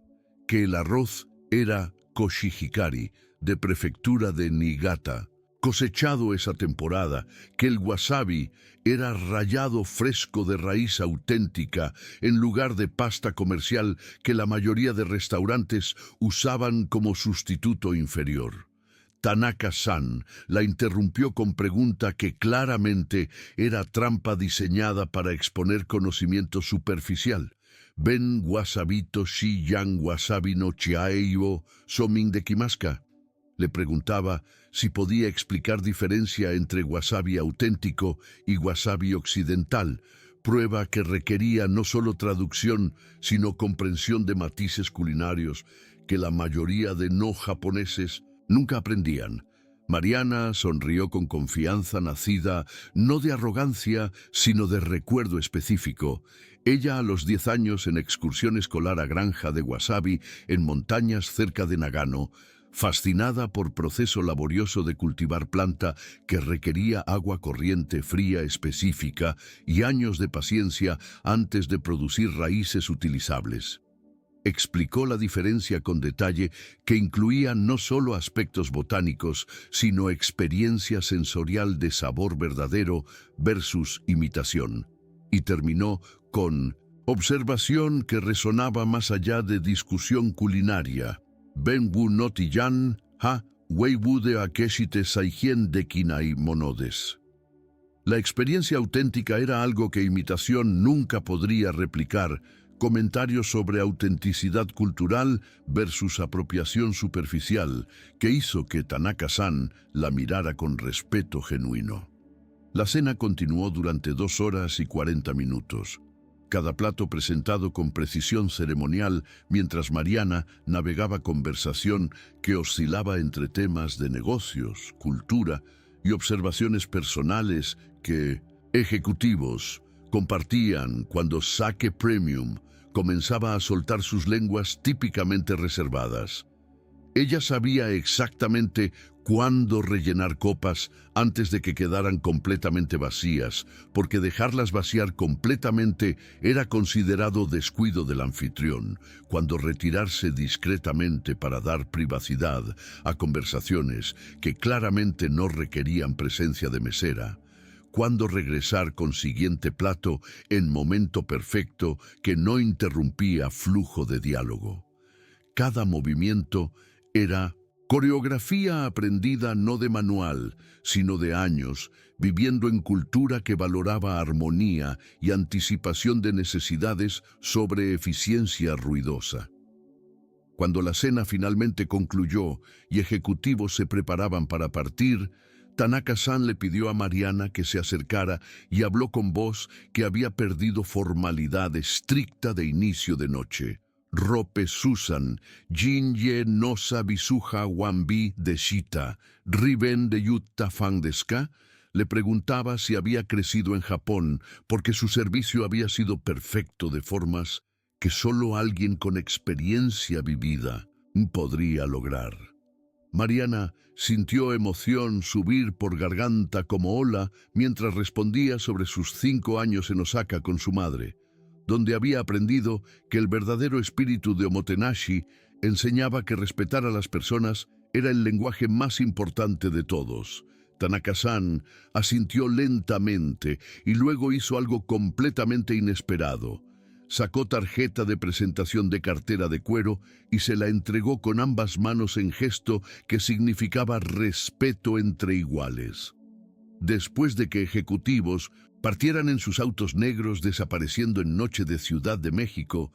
que el arroz era koshihikari, de prefectura de Niigata, cosechado esa temporada, que el wasabi era rallado fresco de raíz auténtica en lugar de pasta comercial que la mayoría de restaurantes usaban como sustituto inferior. Tanaka-san la interrumpió con pregunta que claramente era trampa diseñada para exponer conocimiento superficial. ¿Ben wasabito shi yang wasabi no chiaeiwo somin de kimaska? Le preguntaba si podía explicar diferencia entre wasabi auténtico y wasabi occidental, prueba que requería no solo traducción, sino comprensión de matices culinarios que la mayoría de no japoneses nunca aprendían. Mariana sonrió con confianza nacida no de arrogancia, sino de recuerdo específico. Ella a los 10 años en excursión escolar a granja de wasabi en montañas cerca de Nagano, fascinada por proceso laborioso de cultivar planta que requería agua corriente fría específica y años de paciencia antes de producir raíces utilizables. Explicó la diferencia con detalle que incluía no solo aspectos botánicos, sino experiencia sensorial de sabor verdadero versus imitación. Y terminó con observación que resonaba más allá de discusión culinaria. Benwu no tiyan, ha, weiwu de akeshite saihien de kinai monodes. La experiencia auténtica era algo que imitación nunca podría replicar. Comentarios sobre autenticidad cultural versus apropiación superficial, que hizo que Tanaka-san la mirara con respeto genuino. La cena continuó durante 2 horas y 40 minutos. Cada plato presentado con precisión ceremonial, mientras Mariana navegaba conversación que oscilaba entre temas de negocios, cultura y observaciones personales que ejecutivos compartían cuando Sake Premium comenzaba a soltar sus lenguas típicamente reservadas. Ella sabía exactamente cuándo rellenar copas antes de que quedaran completamente vacías, porque dejarlas vaciar completamente era considerado descuido del anfitrión, cuando retirarse discretamente para dar privacidad a conversaciones que claramente no requerían presencia de mesera, cuándo regresar con siguiente plato en momento perfecto que no interrumpía flujo de diálogo. Cada movimiento era coreografía aprendida no de manual, sino de años, viviendo en cultura que valoraba armonía y anticipación de necesidades sobre eficiencia ruidosa. Cuando la cena finalmente concluyó y ejecutivos se preparaban para partir, Tanaka-san le pidió a Mariana que se acercara y habló con voz que había perdido formalidad estricta de inicio de noche. Rope Susan, Jinye Nosa Bisuja Wambi de Shita, Riben de Yutta Fan deska, le preguntaba si había crecido en Japón, porque su servicio había sido perfecto de formas que solo alguien con experiencia vivida podría lograr. Mariana sintió emoción subir por garganta como ola mientras respondía sobre sus 5 años en Osaka con su madre, donde había aprendido que el verdadero espíritu de Omotenashi enseñaba que respetar a las personas era el lenguaje más importante de todos. Tanaka-san asintió lentamente y luego hizo algo completamente inesperado. Sacó tarjeta de presentación de cartera de cuero y se la entregó con ambas manos en gesto que significaba respeto entre iguales. Después de que ejecutivos partieran en sus autos negros desapareciendo en noche de Ciudad de México,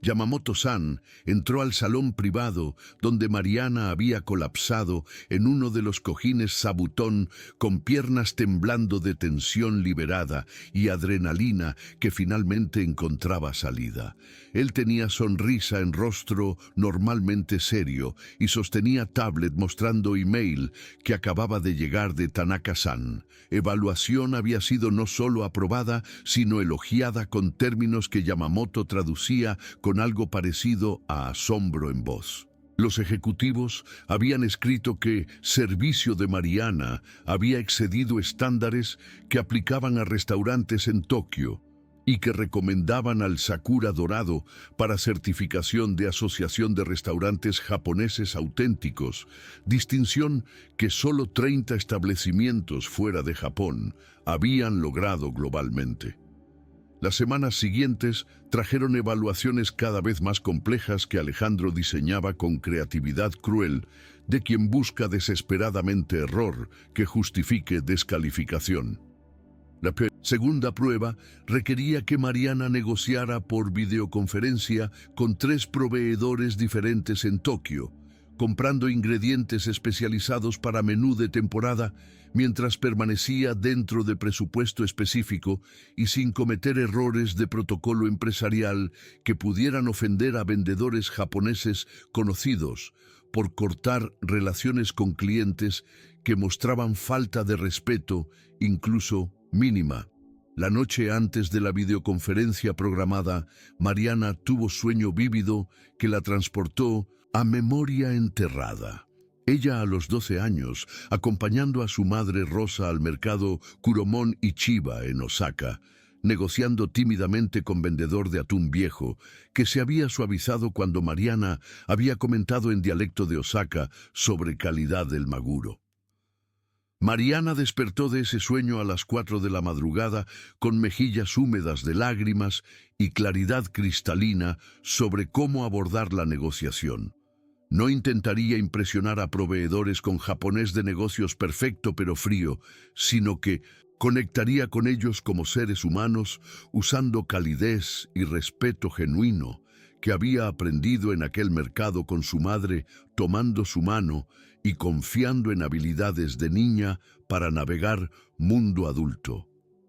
Yamamoto-san entró al salón privado donde Mariana había colapsado en uno de los cojines sabutón con piernas temblando de tensión liberada y adrenalina que finalmente encontraba salida. Él tenía sonrisa en rostro normalmente serio y sostenía tablet mostrando email que acababa de llegar de Tanaka-san. Evaluación había sido no solo aprobada, sino elogiada con términos que Yamamoto traducía con algo parecido a asombro en voz. Los ejecutivos habían escrito que servicio de Mariana había excedido estándares que aplicaban a restaurantes en Tokio y que recomendaban al Sakura Dorado para certificación de Asociación de Restaurantes Japoneses Auténticos, distinción que solo 30 establecimientos fuera de Japón habían logrado globalmente. Las semanas siguientes trajeron evaluaciones cada vez más complejas que Alejandro diseñaba con creatividad cruel, de quien busca desesperadamente error que justifique descalificación. La segunda prueba requería que Mariana negociara por videoconferencia con 3 proveedores diferentes en Tokio, comprando ingredientes especializados para menú de temporada mientras permanecía dentro de presupuesto específico y sin cometer errores de protocolo empresarial que pudieran ofender a vendedores japoneses conocidos por cortar relaciones con clientes que mostraban falta de respeto, incluso mínima. La noche antes de la videoconferencia programada, Mariana tuvo sueño vívido que la transportó a memoria enterrada. Ella a los 12 años, acompañando a su madre Rosa al mercado Kuromon Ichiba en Osaka, negociando tímidamente con vendedor de atún viejo, que se había suavizado cuando Mariana había comentado en dialecto de Osaka sobre calidad del maguro. Mariana despertó de ese sueño a las 4 de la madrugada con mejillas húmedas de lágrimas y claridad cristalina sobre cómo abordar la negociación. No intentaría impresionar a proveedores con japonés de negocios perfecto pero frío, sino que conectaría con ellos como seres humanos usando calidez y respeto genuino que había aprendido en aquel mercado con su madre, tomando su mano y confiando en habilidades de niña para navegar mundo adulto.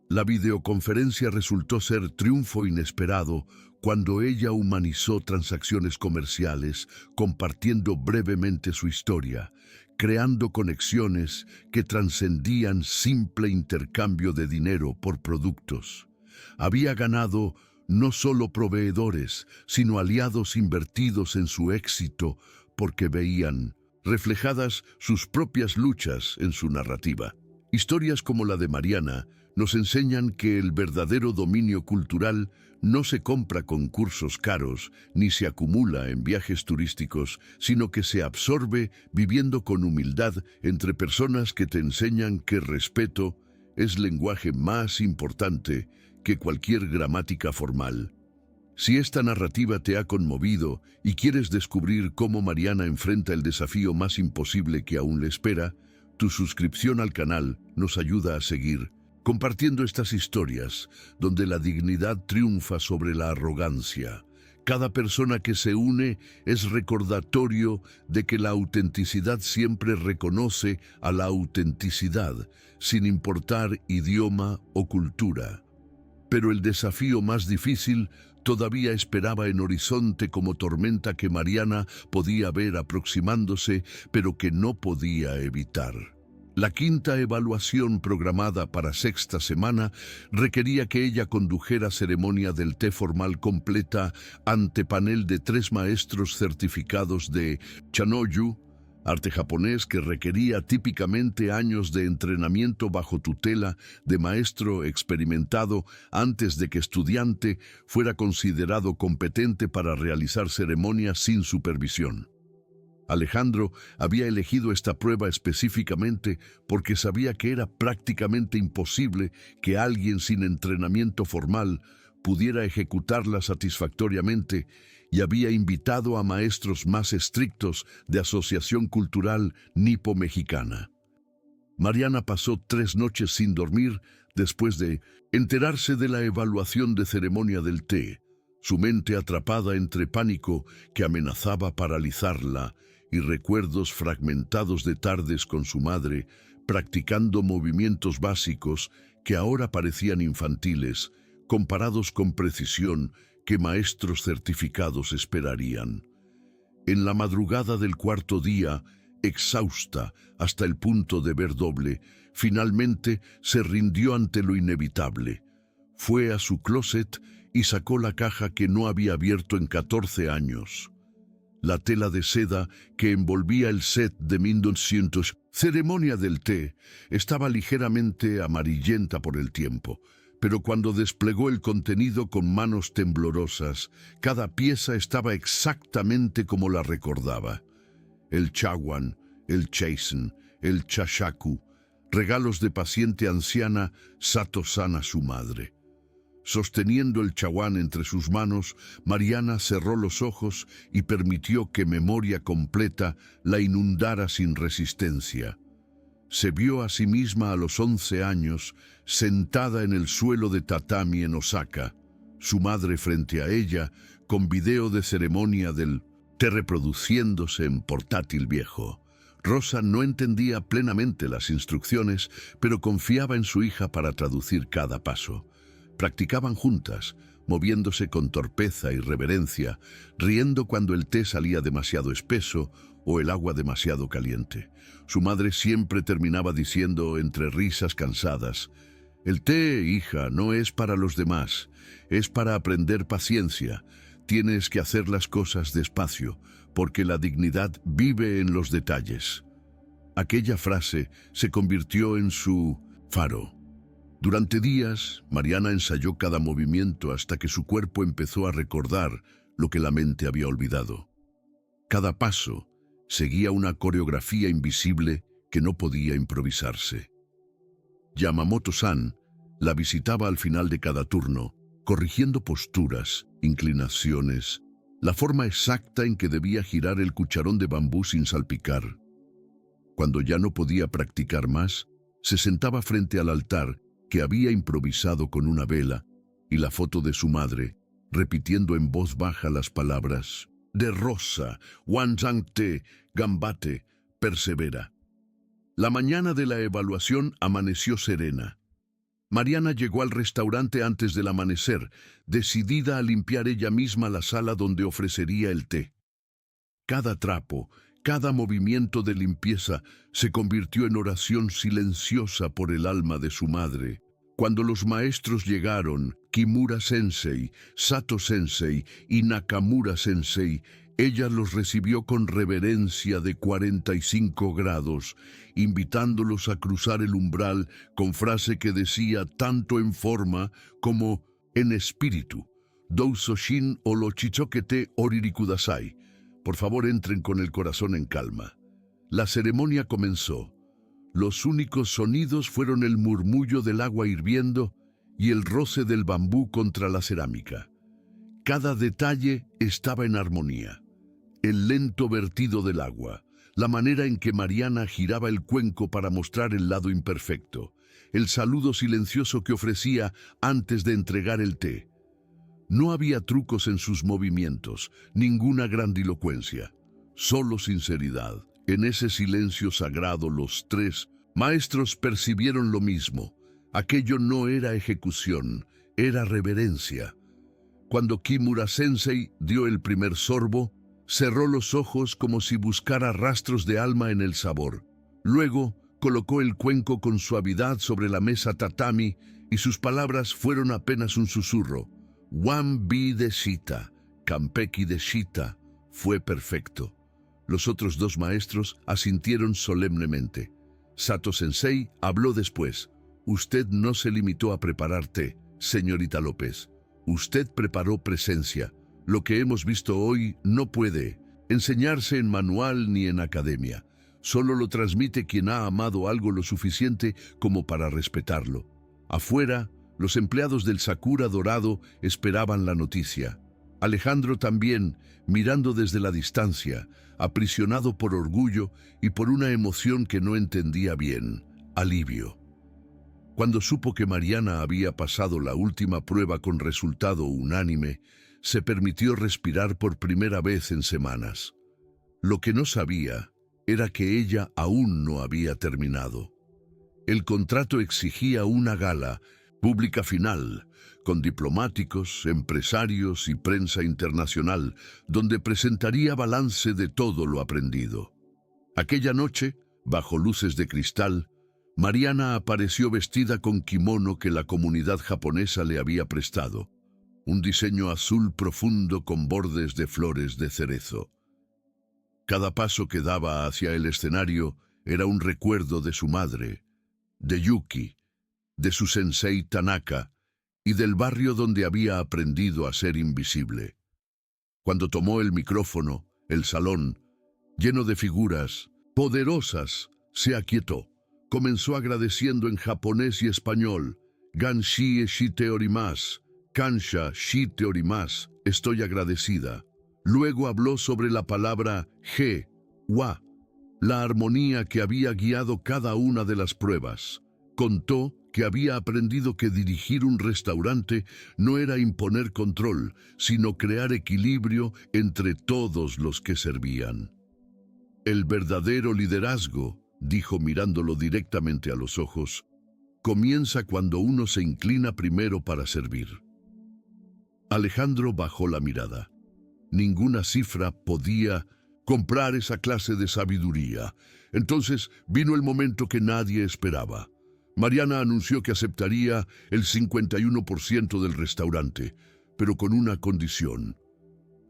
La videoconferencia resultó ser triunfo inesperado cuando ella humanizó transacciones comerciales, compartiendo brevemente su historia, creando conexiones que trascendían simple intercambio de dinero por productos. Había ganado no solo proveedores, sino aliados invertidos en su éxito porque veían reflejadas sus propias luchas en su narrativa. Historias como la de Mariana nos enseñan que el verdadero dominio cultural no se compra con cursos caros ni se acumula en viajes turísticos, sino que se absorbe viviendo con humildad entre personas que te enseñan que respeto es lenguaje más importante que cualquier gramática formal. Si esta narrativa te ha conmovido y quieres descubrir cómo Mariana enfrenta el desafío más imposible que aún le espera, tu suscripción al canal nos ayuda a seguir compartiendo estas historias donde la dignidad triunfa sobre la arrogancia. Cada persona que se une es recordatorio de que la autenticidad siempre reconoce a la autenticidad, sin importar idioma o cultura. Pero el desafío más difícil todavía esperaba en horizonte como tormenta que Mariana podía ver aproximándose, pero que no podía evitar. La quinta evaluación programada para sexta semana requería que ella condujera ceremonia del té formal completa ante panel de 3 maestros certificados de Chanoyu, arte japonés que requería típicamente años de entrenamiento bajo tutela de maestro experimentado antes de que estudiante fuera considerado competente para realizar ceremonias sin supervisión. Alejandro había elegido esta prueba específicamente porque sabía que era prácticamente imposible que alguien sin entrenamiento formal pudiera ejecutarla satisfactoriamente y había invitado a maestros más estrictos de Asociación Cultural Nipo-Mexicana. Mariana pasó 3 noches sin dormir después de enterarse de la evaluación de ceremonia del té, su mente atrapada entre pánico que amenazaba paralizarla y recuerdos fragmentados de tardes con su madre, practicando movimientos básicos que ahora parecían infantiles, comparados con precisión que maestros certificados esperarían. En la madrugada del 4.º día, exhausta hasta el punto de ver doble, finalmente se rindió ante lo inevitable. Fue a su closet y sacó la caja que no había abierto en 14 años. La tela de seda que envolvía el set de 1900 ceremonia del té estaba ligeramente amarillenta por el tiempo, pero cuando desplegó el contenido con manos temblorosas, cada pieza estaba exactamente como la recordaba. El chawan, el chaisen, el chashaku, regalos de paciente anciana Sato-san a su madre. Sosteniendo el chawan entre sus manos, Mariana cerró los ojos y permitió que memoria completa la inundara sin resistencia. Se vio a sí misma a los 11 años, sentada en el suelo de tatami en Osaka, su madre frente a ella, con video de ceremonia del té reproduciéndose en portátil viejo. Rosa no entendía plenamente las instrucciones, pero confiaba en su hija para traducir cada paso. Practicaban juntas, moviéndose con torpeza y reverencia, riendo cuando el té salía demasiado espeso o el agua demasiado caliente. Su madre siempre terminaba diciendo, entre risas cansadas, «El té, hija, no es para los demás, es para aprender paciencia. Tienes que hacer las cosas despacio, porque la dignidad vive en los detalles». Aquella frase se convirtió en su faro. Durante días, Mariana ensayó cada movimiento hasta que su cuerpo empezó a recordar lo que la mente había olvidado. Cada paso seguía una coreografía invisible que no podía improvisarse. Yamamoto-san la visitaba al final de cada turno, corrigiendo posturas, inclinaciones, la forma exacta en que debía girar el cucharón de bambú sin salpicar. Cuando ya no podía practicar más, se sentaba frente al altar que había improvisado con una vela y la foto de su madre, repitiendo en voz baja las palabras de Rosa, Wanzang-te, Gambate, persevera. La mañana de la evaluación amaneció serena. Mariana llegó al restaurante antes del amanecer, decidida a limpiar ella misma la sala donde ofrecería el té. Cada trapo, cada movimiento de limpieza se convirtió en oración silenciosa por el alma de su madre. Cuando los maestros llegaron, Kimura Sensei, Sato Sensei y Nakamura Sensei, Ella los recibió con reverencia de 45 grados, invitándolos a cruzar el umbral con frase que decía tanto en forma como en espíritu. Dousoshin o lo chichoquete oririkudasai. Por favor, entren con el corazón en calma. La ceremonia comenzó. Los únicos sonidos fueron el murmullo del agua hirviendo y el roce del bambú contra la cerámica. Cada detalle estaba en armonía. El lento vertido del agua, la manera en que Mariana giraba el cuenco para mostrar el lado imperfecto, el saludo silencioso que ofrecía antes de entregar el té. No había trucos en sus movimientos, ninguna grandilocuencia, solo sinceridad. En ese silencio sagrado los tres maestros percibieron lo mismo. Aquello no era ejecución, era reverencia. Cuando Kimura-sensei dio el primer sorbo, cerró los ojos como si buscara rastros de alma en el sabor. Luego, colocó el cuenco con suavidad sobre la mesa tatami y sus palabras fueron apenas un susurro. Wan-bi de Shita, Kampeki de Shita, fue perfecto. Los otros dos maestros asintieron solemnemente. Sato-sensei habló después. Usted no se limitó a preparar té, señorita López. Usted preparó presencia. Lo que hemos visto hoy no puede enseñarse en manual ni en academia. Solo lo transmite quien ha amado algo lo suficiente como para respetarlo. Afuera, los empleados del Sakura Dorado esperaban la noticia. Alejandro también, mirando desde la distancia, aprisionado por orgullo y por una emoción que no entendía bien, alivio. Cuando supo que Mariana había pasado la última prueba con resultado unánime, se permitió respirar por primera vez en semanas. Lo que no sabía era que ella aún no había terminado. El contrato exigía una gala pública final, con diplomáticos, empresarios y prensa internacional, donde presentaría balance de todo lo aprendido. Aquella noche, bajo luces de cristal, Mariana apareció vestida con kimono que la comunidad japonesa le había prestado, un diseño azul profundo con bordes de flores de cerezo. Cada paso que daba hacia el escenario era un recuerdo de su madre, de Yuki, de su sensei Tanaka y del barrio donde había aprendido a ser invisible. Cuando tomó el micrófono, el salón, lleno de figuras poderosas, se aquietó. Comenzó agradeciendo en japonés y español. Ganshi shite orimasu, kansha shite orimasu, estoy agradecida. Luego habló sobre la palabra ge, wa, la armonía que había guiado cada una de las pruebas. Contó que había aprendido que dirigir un restaurante no era imponer control, sino crear equilibrio entre todos los que servían. El verdadero liderazgo, dijo mirándolo directamente a los ojos, comienza cuando uno se inclina primero para servir. Alejandro bajó la mirada. Ninguna cifra podía comprar esa clase de sabiduría. Entonces vino el momento que nadie esperaba. Mariana anunció que aceptaría el 51% del restaurante, pero con una condición.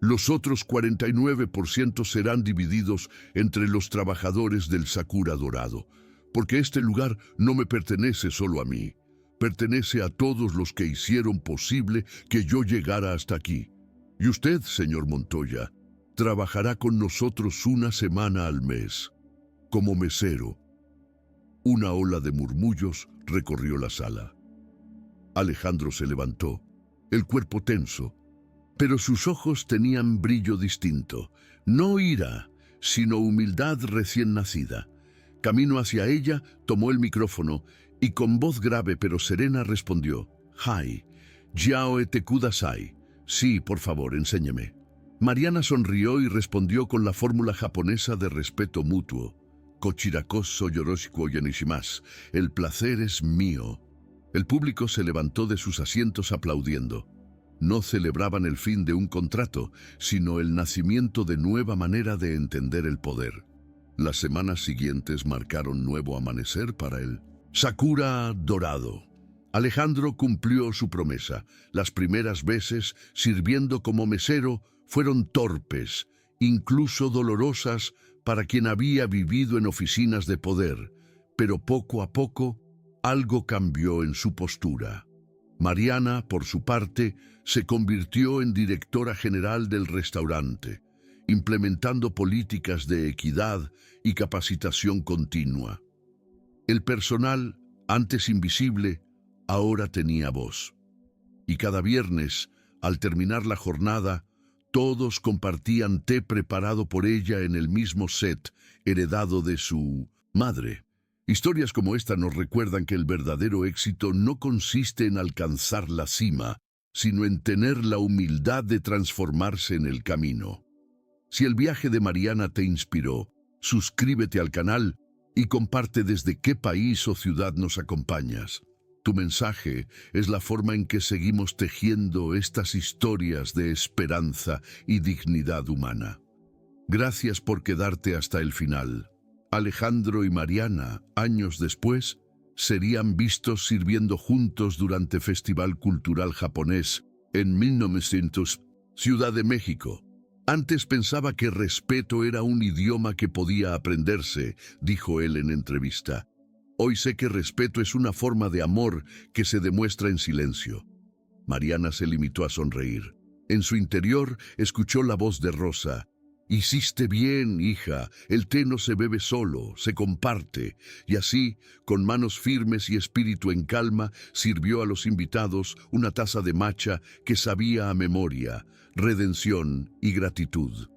Los otros 49% serán divididos entre los trabajadores del Sakura Dorado, porque este lugar no me pertenece solo a mí, pertenece a todos los que hicieron posible que yo llegara hasta aquí. Y usted, señor Montoya, trabajará con nosotros una semana al mes, como mesero. Una ola de murmullos recorrió la sala. Alejandro se levantó, el cuerpo tenso, pero sus ojos tenían brillo distinto, no ira, sino humildad recién nacida. Camino hacia ella, tomó el micrófono y con voz grave pero serena respondió: «Hai, jiao ete kudasai». Sí, por favor, enséñeme. Mariana sonrió y respondió con la fórmula japonesa de respeto mutuo. Kochirakoso yoroshiku yanishimasu. El placer es mío. El público se levantó de sus asientos aplaudiendo. No celebraban el fin de un contrato, sino el nacimiento de nueva manera de entender el poder. Las semanas siguientes marcaron nuevo amanecer para el Sakura Dorado. Alejandro cumplió su promesa. Las primeras veces, sirviendo como mesero, fueron torpes, incluso dolorosas para quien había vivido en oficinas de poder, pero poco a poco algo cambió en su postura. Mariana, por su parte, se convirtió en directora general del restaurante, implementando políticas de equidad y capacitación continua. El personal, antes invisible, ahora tenía voz. Y cada viernes, al terminar la jornada, todos compartían té preparado por ella en el mismo set, heredado de su madre. Historias como esta nos recuerdan que el verdadero éxito no consiste en alcanzar la cima, sino en tener la humildad de transformarse en el camino. Si el viaje de Mariana te inspiró, suscríbete al canal y comparte desde qué país o ciudad nos acompañas. Tu mensaje es la forma en que seguimos tejiendo estas historias de esperanza y dignidad humana. Gracias por quedarte hasta el final. Alejandro y Mariana, años después, serían vistos sirviendo juntos durante Festival Cultural Japonés en 1900, Ciudad de México. Antes pensaba que respeto era un idioma que podía aprenderse, dijo él en entrevista. Hoy sé que respeto es una forma de amor que se demuestra en silencio. Mariana se limitó a sonreír. En su interior escuchó la voz de Rosa. Hiciste bien, hija, el té no se bebe solo, se comparte. Y así, con manos firmes y espíritu en calma, sirvió a los invitados una taza de matcha que sabía a memoria, redención y gratitud.